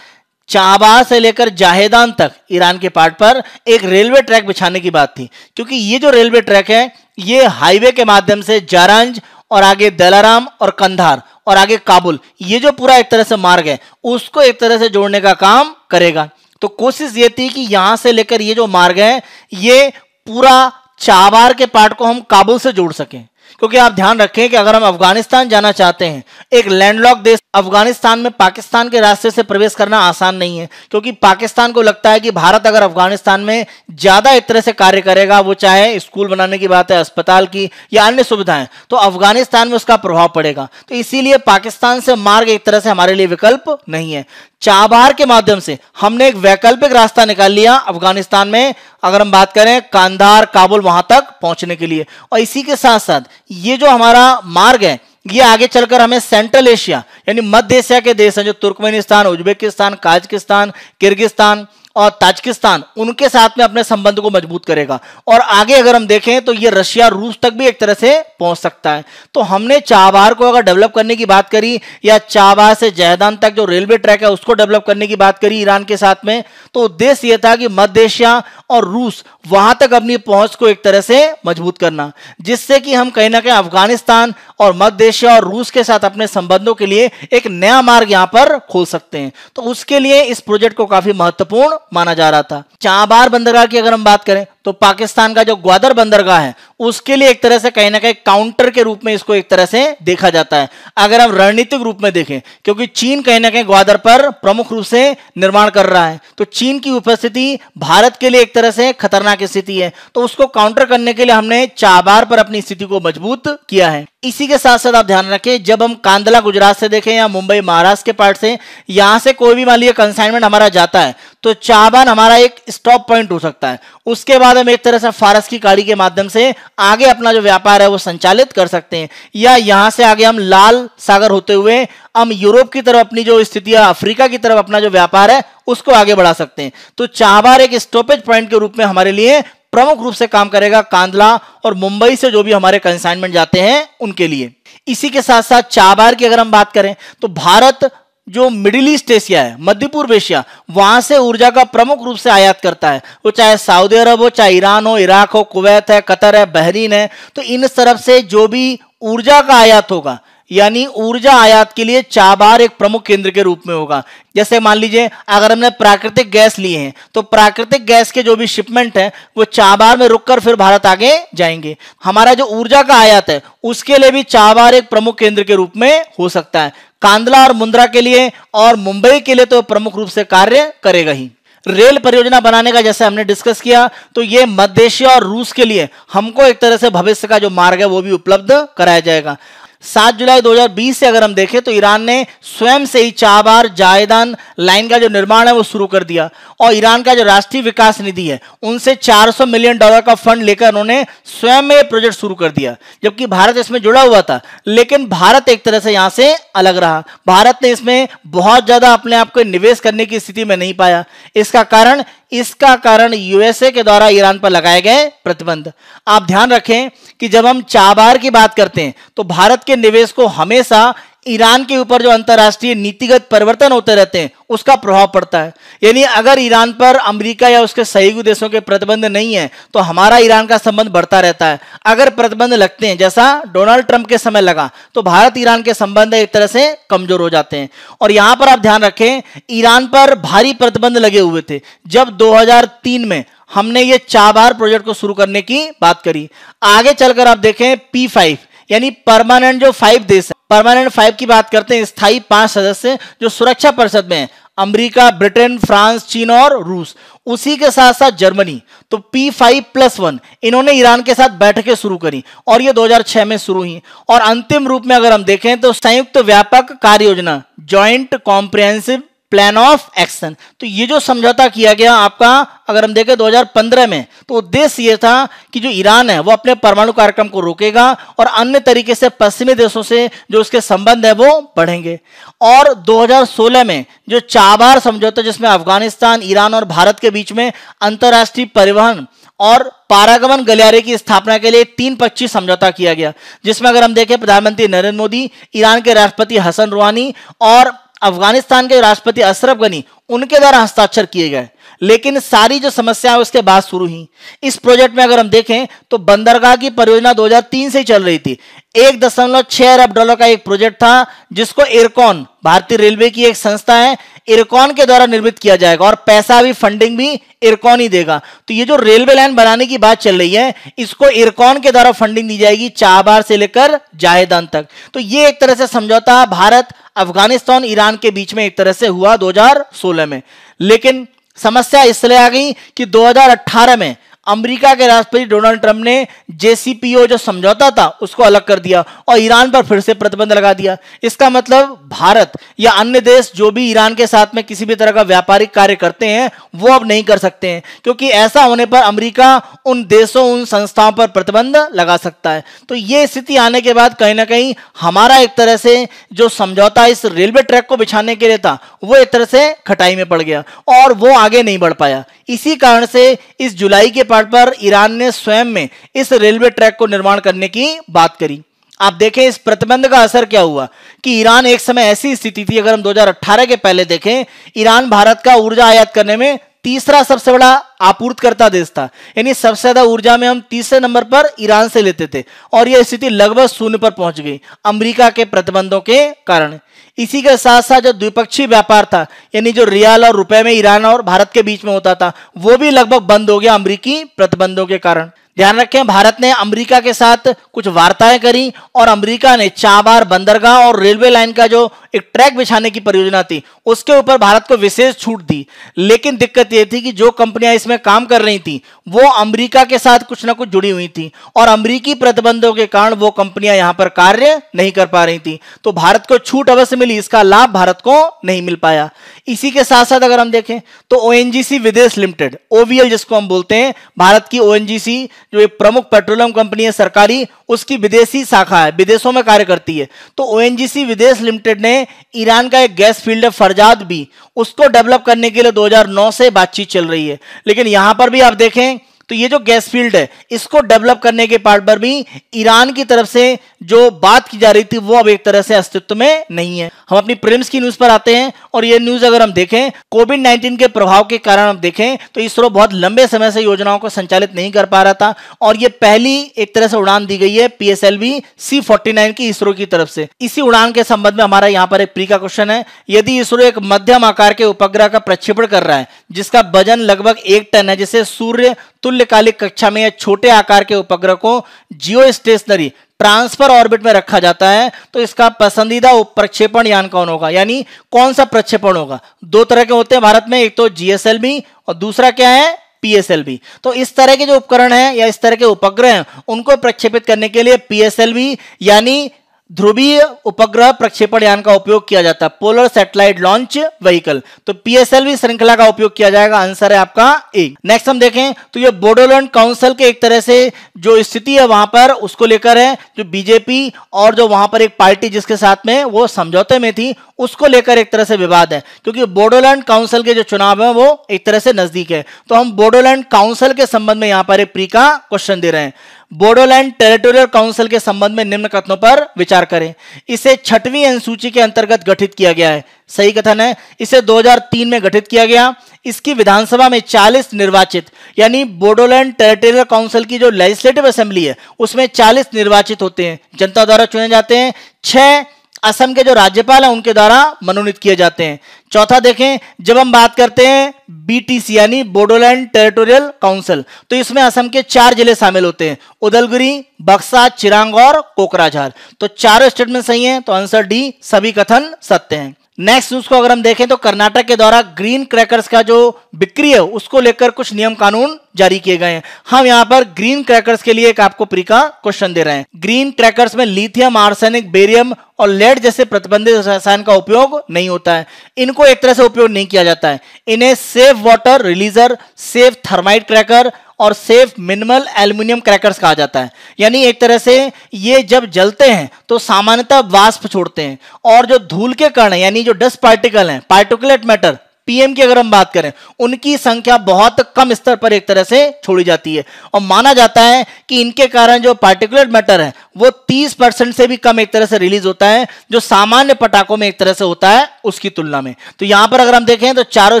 चाबहार से लेकर जाहेदान तक ईरान के पार्ट पर एक रेलवे ट्रैक बिछाने की बात थी, क्योंकि ये जो रेलवे ट्रैक है ये हाईवे के माध्यम से जारंज और आगे दिलाराम और कंधार और आगे काबुल, ये जो पूरा एक तरह से मार्ग है उसको एक तरह से जोड़ने का काम करेगा। तो कोशिश ये थी कि यहां से लेकर ये जो मार्ग है ये पूरा चाबहार के पार्ट को हम काबुल से जोड़ सकें, क्योंकि आप ध्यान रखें कि अगर हम अफगानिस्तान जाना चाहते हैं, एक लैंडलॉक देश अफगानिस्तान में पाकिस्तान के रास्ते से प्रवेश करना आसान नहीं है, क्योंकि पाकिस्तान को लगता है कि भारत अगर अफगानिस्तान में ज्यादा एक तरह से कार्य करेगा, वो चाहे स्कूल बनाने की बात है, अस्पताल की या अन्य सुविधाएं, तो अफगानिस्तान में उसका प्रभाव पड़ेगा। तो इसीलिए पाकिस्तान से मार्ग एक तरह से हमारे लिए विकल्प नहीं है। चाबहार के माध्यम से हमने एक वैकल्पिक रास्ता निकाल लिया अफगानिस्तान में, अगर हम बात करें कांधार काबुल वहां तक पहुंचने के लिए, और इसी के साथ साथ ये जो हमारा मार्ग है ये आगे चलकर हमें सेंट्रल एशिया यानी मध्य एशिया के देश हैं जो तुर्कमेनिस्तान, उज्बेकिस्तान, काजाकिस्तान, किर्गिस्तान और ताजिकिस्तान, उनके साथ में अपने संबंध को मजबूत करेगा, और आगे अगर हम देखें तो ये रशिया रूस तक भी एक तरह से पहुंच सकता है। तो हमने चाबहार को अगर डेवलप करने की बात करी या चाबहार से जहेदान तक जो रेलवे ट्रैक है उसको डेवलप करने की बात करी ईरान के साथ में, तो उद्देश्य यह था कि मध्य एशिया और रूस वहां तक अपनी पहुंच को एक तरह से मजबूत करना, जिससे कि हम कहीं ना कहीं अफगानिस्तान और मध्य एशिया और रूस के साथ अपने संबंधों के लिए एक नया मार्ग यहां पर खोल सकते हैं। तो उसके लिए इस प्रोजेक्ट को काफी महत्वपूर्ण माना जा रहा था। चाबहार बंदरगाह की अगर हम बात करें तो पाकिस्तान का जो ग्वादर बंदरगाह है उसके लिए एक तरह से कहीं ना कहीं काउंटर के रूप में इसको एक तरह से देखा जाता है, अगर हम रणनीतिक रूप में देखें, क्योंकि चीन कहीं ना कहीं ग्वादर पर प्रमुख रूप से निर्माण कर रहा है, तो चीन की उपस्थिति भारत के लिए एक तरह से खतरनाक स्थिति है, तो उसको काउंटर करने के लिए हमने चाबहार पर अपनी स्थिति को मजबूत किया है। इसी के साथ साथ आप ध्यान रखें, जब हम कांदला गुजरात से देखें या मुंबई महाराष्ट्र के पार्ट से, यहां से कोई भी मान लीजिए कंसाइनमेंट हमारा जाता है तो चाबहार हमारा एक स्टॉप पॉइंट हो सकता है। उसके बाद हम एक तरह से फारस की खाड़ी के माध्यम से आगे अपना जो व्यापार है वो संचालित कर सकते हैं, या यहां से आगे हम लाल सागर होते हुए हम यूरोप की तरफ अपनी जो स्थिति है, अफ्रीका की तरफ अपना जो व्यापार है उसको आगे बढ़ा सकते हैं। तो चाबहार एक स्टॉपेज पॉइंट के रूप में हमारे लिए प्रमुख रूप से काम करेगा कांदला और मुंबई से जो भी हमारे कंसाइनमेंट जाते हैं उनके लिए। इसी के साथ साथ चाबहार की अगर हम बात करें तो भारत जो मिडिल ईस्ट एशिया है, मध्य पूर्व एशिया, वहां से ऊर्जा का प्रमुख रूप से आयात करता है। वो चाहे सऊदी अरब हो, चाहे ईरान हो, इराक हो, कुवैत है, कतर है, बहरीन है, तो इन तरफ से जो भी ऊर्जा का आयात होगा, यानी ऊर्जा आयात के लिए चाबार एक प्रमुख केंद्र के रूप में होगा। जैसे मान लीजिए अगर हमने प्राकृतिक गैस लिए हैं तो प्राकृतिक गैस के जो भी शिपमेंट है वो चाबार में रुककर फिर भारत आगे जाएंगे। हमारा जो ऊर्जा का आयात है उसके लिए भी चाबार एक प्रमुख केंद्र के रूप में हो सकता है। कांदला और मुंद्रा के लिए और मुंबई के लिए तो प्रमुख रूप से कार्य करेगा ही। रेल परियोजना बनाने का जैसे हमने डिस्कस किया, तो ये मध्य एशिया और रूस के लिए हमको एक तरह से भविष्य का जो मार्ग है वो भी उपलब्ध कराया जाएगा। 7 जुलाई 2020 से अगर हम देखें तो ईरान ने स्वयं से ही चाबार जायदान लाइन का जो निर्माण है वो शुरू कर दिया, और ईरान का जो राष्ट्रीय विकास निधि है उनसे $400 मिलियन का फंड लेकर उन्होंने स्वयं में प्रोजेक्ट शुरू कर दिया, जबकि भारत इसमें जुड़ा हुआ था। लेकिन भारत एक तरह से यहां से अलग रहा। भारत ने इसमें बहुत ज्यादा अपने आप को निवेश करने की स्थिति में नहीं पाया। इसका कारण यूएसए के द्वारा ईरान पर लगाए गए प्रतिबंध। आप ध्यान रखें कि जब हम चाबार की बात करते हैं तो भारत के निवेश को हमेशा ईरान के ऊपर जो अंतर्राष्ट्रीय नीतिगत परिवर्तन होते रहते हैं उसका प्रभाव पड़ता है। यानी अगर ईरान पर अमेरिका या उसके सहयोगी देशों के प्रतिबंध नहीं है तो हमारा ईरान का संबंध बढ़ता रहता है। अगर प्रतिबंध लगते हैं, जैसा डोनाल्ड ट्रंप के समय लगा, तो भारत ईरान के संबंध एक तरह से कमजोर हो जाते हैं। और यहां पर आप ध्यान रखें, ईरान पर भारी प्रतिबंध लगे हुए थे जब 2003 में हमने ये चाबार प्रोजेक्ट को शुरू करने की बात करी। आगे चलकर आप देखें P5 यानी परमानेंट जो 5 देश है, परमानेंट 5 की बात करते हैं, स्थायी 5 सदस्य जो सुरक्षा परिषद में है, अमेरिका, ब्रिटेन, फ्रांस, चीन और रूस, उसी के साथ साथ जर्मनी। तो P5+1 इन्होंने ईरान के साथ बैठकें शुरू करी और ये 2006 में शुरू हुई। और अंतिम रूप में अगर हम देखें तो संयुक्त व्यापक कार्य योजना, joint comprehensive plan of action, तो ये जो समझौता किया गया आपका अगर हम देखें 2015 में, तो उद्देश्य ये था कि जो ईरान है वो अपने परमाणु कार्यक्रम को रोकेगा और अन्य तरीके से पश्चिमी देशों से जो उसके संबंध है वो बढ़ेंगे। और 2016 में जो चाबार समझौता, जिसमें अफगानिस्तान, ईरान और भारत के बीच में अंतर्राष्ट्रीय परिवहन और पारागमन गलियारे की स्थापना के लिए 3-25 समझौता किया गया, जिसमें अगर हम देखें प्रधानमंत्री नरेंद्र मोदी, ईरान के राष्ट्रपति हसन रूहानी और अफगानिस्तान के राष्ट्रपति अशरफ गनी, उनके द्वारा हस्ताक्षर किए गए। लेकिन सारी जो समस्या उसके बाद शुरू हुई। इस प्रोजेक्ट में अगर हम देखें तो बंदरगाह की परियोजना 2003 से ही चल रही थी। $1.6 अरब का एक प्रोजेक्ट था जिसको इरकॉन, भारतीय रेलवे की एक संस्था है, इरकॉन के द्वारा निर्मित किया जाएगा और पैसा भी, फंडिंग भी इरकॉन ही देगा। तो ये जो रेलवे लाइन बनाने की बात चल रही है, इसको इरकॉन के द्वारा फंडिंग दी जाएगी, चाबार से लेकर जायदान तक। तो ये एक तरह से समझौता भारत, अफगानिस्तान, ईरान के बीच में एक तरह से हुआ 2016 में। लेकिन समस्या इसलिए आ गई कि 2018 में अमेरिका के राष्ट्रपति डोनाल्ड ट्रंप ने JCPOA जो समझौता था उसको अलग कर दिया और ईरान पर फिर से प्रतिबंध लगा दिया। इसका मतलब भारत या अन्य देश जो भी ईरान के साथ में किसी भी तरह का व्यापारिक कार्य करते हैं वो अब नहीं कर सकते हैं, क्योंकि ऐसा होने पर अमेरिका उन देशों, उन संस्थाओं पर प्रतिबंध लगा सकता है। तो ये स्थिति आने के बाद कहीं ना कहीं हमारा एक तरह से जो समझौता इस रेलवे ट्रैक को बिछाने के लिए था वो एक तरह से खटाई में पड़ गया और वो आगे नहीं बढ़ पाया। इसी कारण से इस जुलाई के पार्ट पर ईरान ने स्वयं में इस रेलवे ट्रैक को निर्माण करने की बात करी। आप देखें इस प्रतिबंध का असर क्या हुआ कि ईरान एक समय ऐसी स्थिति थी, अगर हम 2018 के पहले देखें, ईरान भारत का ऊर्जा आयात करने में तीसरा सबसे बड़ा आपूर्तिकर्ता देश था। यानी सबसे ज्यादा ऊर्जा में हम तीसरे नंबर पर ईरान से लेते थे और यह स्थिति लगभग शून्य पर पहुंच गई अमेरिका के प्रतिबंधों के कारण। इसी के साथ साथ जो द्विपक्षीय व्यापार था, यानी जो रियाल और रुपए में ईरान और भारत के बीच में होता था, वो भी लगभग बंद हो गया अमेरिकी प्रतिबंधों के कारण। ध्यान रखें, भारत ने अमेरिका के साथ कुछ वार्ताएं करी और अमेरिका ने चाबार बंदरगाह और रेलवे लाइन का जो एक ट्रैक बिछाने की परियोजना थी उसके ऊपर भारत को विशेष छूट दी। लेकिन दिक्कत यह थी कि जो कंपनियां इसमें काम कर रही थी वो अमेरिका के साथ कुछ ना कुछ जुड़ी हुई थी और अमेरिकी प्रतिबंधों के कारण वो कंपनियां यहां पर कार्य नहीं कर पा रही थी। तो भारत को छूट अवश्य मिली, इसका लाभ भारत को नहीं मिल पाया। इसी के साथ साथ अगर हम देखें तो ONGC विदेश लिमिटेड, OVL जिसको हम बोलते हैं, भारत की ONGC जो एक प्रमुख पेट्रोलियम कंपनी है सरकारी, उसकी विदेशी शाखा है, विदेशों में कार्य करती है। तो ONGC विदेश लिमिटेड ने ईरान का एक गैस फील्ड है फरजाद भी, उसको डेवलप करने के लिए 2009 से बातचीत चल रही है। लेकिन यहां पर भी आप देखें तो ये जो गैस फील्ड है इसको डेवलप करने के पार्ट पर भी ईरान की तरफ से जो बात की जा रही थी वो अब एक तरह से अस्तित्व में नहीं है। हम अपनी प्रीलिम्स की न्यूज पर आते हैं और ये न्यूज अगर हम देखें कोविड-19 के प्रभाव के कारण हम देखें तो इसरो बहुत लंबे समय से योजनाओं को संचालित नहीं कर पा रहा था और ये पहली एक तरह से उड़ान दी गई है PSLV C49 की इसरो की तरफ से। इसी उड़ान के संबंध में हमारा यहाँ पर एक प्री का क्वेश्चन है। यदि इसरो एक मध्यम आकार के उपग्रह का प्रक्षेपण कर रहा है जिसका वजन लगभग 1 टन है, जिसे सूर्य तुल्यकालिक कक्षा में या छोटे आकार के उपग्रह को जियो स्टेशनरी ट्रांसफर ऑर्बिट में रखा जाता है, तो इसका पसंदीदा प्रक्षेपण यान कौन होगा, यानी कौन सा प्रक्षेपण होगा। 2 तरह के होते हैं भारत में, एक तो GSLV और दूसरा क्या है PSLV। तो इस तरह के जो उपकरण हैं या इस तरह के उपग्रह हैं उनको प्रक्षेपित करने के लिए PSLV यानी ध्रुवीय उपग्रह प्रक्षेपण यान का उपयोग किया जाता है, पोलर सैटेलाइट लॉन्च व्हीकल। तो PSLV श्रृंखला का उपयोग किया जाएगा, आंसर है आपका ए। नेक्स्ट हम देखें तो ये बोडोलैंड काउंसिल के एक तरह से जो स्थिति है वहां पर उसको लेकर है, जो बीजेपी और जो वहां पर एक पार्टी जिसके साथ में वो समझौते में थी उसको लेकर एक तरह से विवाद है, क्योंकि बोडोलैंड काउंसिल के जो चुनाव है वो एक तरह से नजदीक है। तो हम बोडोलैंड काउंसिल के संबंध में यहां पर एक प्री का क्वेश्चन दे रहे हैं। बोडोलैंड टेरिटोरियल काउंसिल के संबंध में निम्न कथनों पर विचार करें। इसे 6वीं अनुसूची के अंतर्गत गठित किया गया है, सही कथन है। इसे 2003 में गठित किया गया। इसकी विधानसभा में 40 निर्वाचित, यानी बोडोलैंड टेरिटोरियल काउंसिल की जो लेजिस्लेटिव असेंबली है उसमें 40 निर्वाचित होते हैं, जनता द्वारा चुने जाते हैं। 6 असम के जो राज्यपाल हैं उनके द्वारा मनोनीत किए जाते हैं। चौथा देखें, जब हम बात करते हैं BTC यानी बोडोलैंड टेरिटोरियल काउंसिल, तो इसमें असम के 4 जिले शामिल होते हैं, उदलगुरी, बक्सा, चिरांग और कोकराझार। तो चारों स्टेटमेंट सही हैं, तो आंसर डी सभी कथन सत्य हैं। नेक्स्ट न्यूज को अगर हम देखें तो कर्नाटक के द्वारा ग्रीन क्रैकर्स का जो बिक्री है उसको लेकर कुछ नियम कानून जारी किए गए हैं। हम यहां पर ग्रीन क्रैकर्स के लिए एक आपको प्री का क्वेश्चन दे रहे हैं। ग्रीन क्रैकर्स में लिथियम, आर्सेनिक, बेरियम और लेड जैसे प्रतिबंधित रसायन का उपयोग नहीं होता है, इनको एक तरह से उपयोग नहीं किया जाता है। इन्हें safe water रिलीजर, safe thermite cracker और सेफ मिनिमल एल्यूमिनियम क्रैकर्स कहा जाता है। यानी एक तरह से ये जब जलते हैं तो सामान्यतः वाष्प छोड़ते हैं और जो धूल के कण हैं यानी जो डस्ट पार्टिकल हैं, पार्टिकुलेट मैटर PM की अगर हम बात करें, उनकी संख्या बहुत कम स्तर पर एक तरह से छोड़ी जाती है और माना जाता है कि इनके कारण जो पार्टिकुलेट मैटर है वो 30% से भी कम एक तरह से रिलीज होता है, जो सामान्य पटाखों में एक तरह से होता है उसकी तुलना में। तो यहां पर अगर हम देखें तो चारों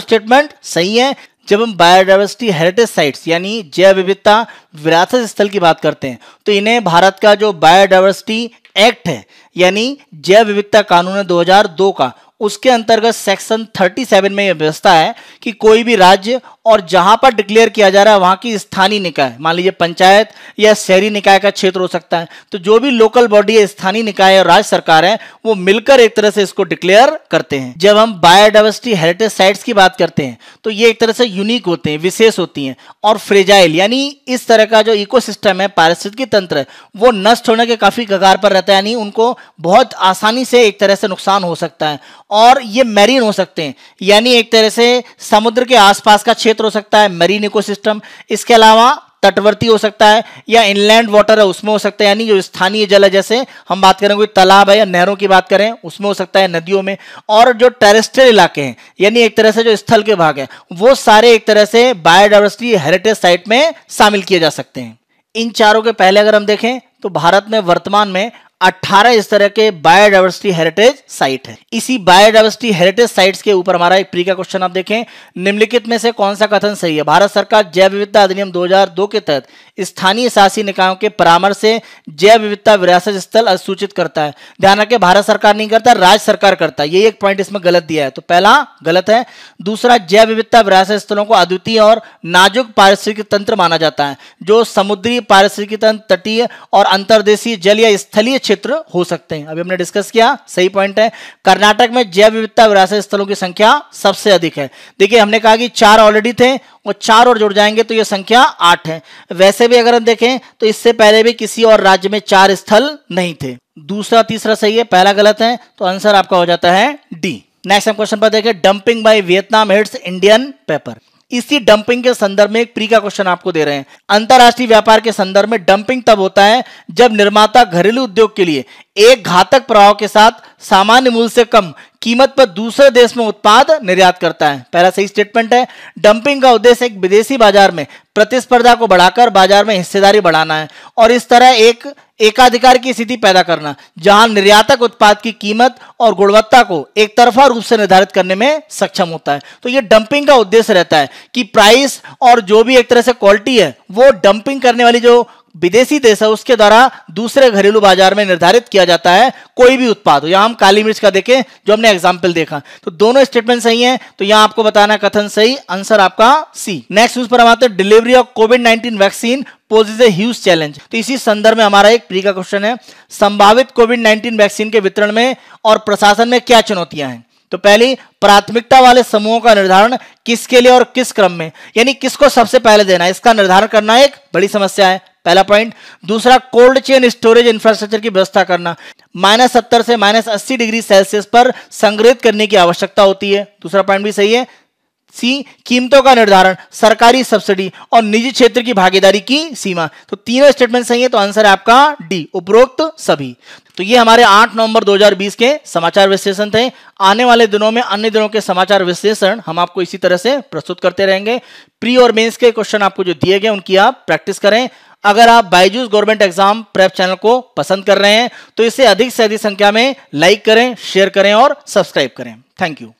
स्टेटमेंट सही है। जब हम बायोडाइवर्सिटी हेरिटेज साइट्स यानी जैव विविधता विरासत स्थल की बात करते हैं तो इन्हें भारत का जो बायोडाइवर्सिटी एक्ट है यानी जैव विविधता कानून है 2002 का, उसके अंतर्गत सेक्शन 37 में यह व्यवस्था है कि कोई भी राज्य और जहां पर डिक्लेयर किया जा रहा है वहां की स्थानीय निकाय, मान लीजिए पंचायत या शहरी निकाय का क्षेत्र हो सकता है, तो जो भी लोकल बॉडी है, स्थानीय निकाय और राज्य सरकार है, वो मिलकर एक तरह से इसको डिक्लेयर करते हैं। जब हम बायोडाइवर्सिटी हेरिटेज साइट्स की बात करते हैं तो ये एक तरह से यूनिक होते हैं, विशेष होती हैं और फ्रेजाइल, यानी इस तरह का जो इकोसिस्टम है, पारिस्थितिकी तंत्र है, वो नष्ट होने के काफी कगार पर रहता है, यानी उनको बहुत आसानी से एक तरह से नुकसान हो सकता है। और ये मैरीन हो सकते हैं, यानी एक तरह से समुद्र के आसपास का क्षेत्र हो सकता है मैरीन इकोसिस्टम। इसके अलावा तटवर्ती हो सकता है या इनलैंड वाटर है उसमें हो सकता है, यानी जो स्थानीय जल है, जैसे हम बात करें कोई तालाब है या नहरों की बात करें उसमें हो सकता है, नदियों में। और जो टेरेस्ट्रियल इलाके हैं यानी एक तरह से जो स्थल के भाग हैं वो सारे एक तरह से बायोडाइवर्सिटी हेरिटेज साइट में शामिल किए जा सकते हैं। इन चारों के पहले अगर हम देखें तो भारत में वर्तमान में 18 इस तरह के बायोडाइवर्सिटी हेरिटेज साइट है। इसी बायोडाइवर्सिटी हेरिटेज साइट्स के ऊपर हमारा एक प्री का क्वेश्चन आप देखें, निम्नलिखित में से कौन सा कथन सही है। भारत सरकार जैव विविधता अधिनियम 2002 के तहत स्थानीय शासी निकायों के परामर्श से जैव विविधता विरासत स्थल अधिसूचित करता है। ध्यान रखें, भारत सरकार नहीं करता, राज्य सरकार करता है। ये एक पॉइंट इसमें गलत दिया है, तो पहला गलत है। दूसरा, जैव विविधता विरासत स्थलों को अद्वितीय और नाजुक पारिस्थितिक तंत्र माना जाता है, जो समुद्री पारिस्थितिक तंत्र, तटीय और अंतर्देशीय जल या स्थलीय क्षेत्र हो सकते हैं। अभी हमने डिस्कस किया, सही पॉइंट है। कर्नाटक में जैव विविधता विरासत स्थलों की संख्या सबसे अधिक है। देखिए, हमने कहा कि 4 ऑलरेडी थे और 4 और जुड़ जाएंगे तो यह संख्या 8 है। वैसे भी अगर हम देखें तो इससे पहले भी किसी और राज्य में 4 स्थल नहीं थे। दूसरा तीसरा सही है, पहला गलत है, तो आंसर आपका हो जाता है डी। नेक्स्ट हम क्वेश्चन पर देखें, dumping by Vietnam hits Indian paper. इसी डंपिंग के संदर्भ में एक प्री का क्वेश्चन आपको दे रहे हैं। अंतरराष्ट्रीय व्यापार के संदर्भ में डंपिंग तब होता है जब निर्माता घरेलू उद्योग के लिए एक घातक प्रभाव के साथ सामान्य मूल्य से कम कीमत पर दूसरे देश में उत्पाद निर्यात करता है। पहला सही स्टेटमेंट है। डंपिंग का उद्देश्य एक विदेशी बाजार में प्रतिस्पर्धा को बढ़ाकर बाजार में हिस्सेदारी बढ़ाना है और इस तरह एक एकाधिकार की स्थिति पैदा करना, जहां निर्यातक उत्पाद की कीमत और गुणवत्ता को एक तरफा रूप से निर्धारित करने में सक्षम होता है। तो ये डंपिंग का उद्देश्य रहता है कि प्राइस और जो भी एक तरह से क्वालिटी है वो डंपिंग करने वाली जो विदेशी देश है उसके द्वारा दूसरे घरेलू बाजार में निर्धारित किया जाता है कोई भी उत्पाद हो। यहां हम काली मिर्च का देखें जो हमने एग्जांपल देखा, तो दोनों स्टेटमेंट सही हैं। तो यहां आपको बताना है कथन सही, आंसर आपका सी। नेक्स्ट न्यूज पर हम आते हैं। Delivery of covid vaccine poses a huge challenge. तो इसी संदर्भ में हमारा एक प्री का क्वेश्चन है, संभावित कोविड-19 वैक्सीन के वितरण में और प्रशासन में क्या चुनौतियां हैं। तो पहली, प्राथमिकता वाले समूहों का निर्धारण किसके लिए और किस क्रम में, यानी किसको सबसे पहले देना है, इसका निर्धारण करना एक बड़ी समस्या है, पहला पॉइंट। दूसरा, कोल्ड चेन स्टोरेज इंफ्रास्ट्रक्चर की व्यवस्था करना, -70 से -80 डिग्री सेल्सियस पर संग्रहित करने की आवश्यकता होती है, दूसरा पॉइंट भी सही है। सी, कीमतों का निर्धारण, सरकारी सब्सिडी और निजी क्षेत्र की भागीदारी की सीमा। तो तीनों स्टेटमेंट सही है, तो आंसर है आपका डी, उपरोक्त सभी। तो ये हमारे 8 नवंबर 2020 के समाचार विश्लेषण थे। आने वाले दिनों में अन्य दिनों के समाचार विश्लेषण हम आपको इसी तरह से प्रस्तुत करते रहेंगे। प्री और मेंस के क्वेश्चन आपको जो दिए गए उनकी आप प्रैक्टिस करें। अगर आप Byju's government exam prep channel को पसंद कर रहे हैं तो इसे अधिक से अधिक संख्या में लाइक करें, शेयर करें और सब्सक्राइब करें। Thank you.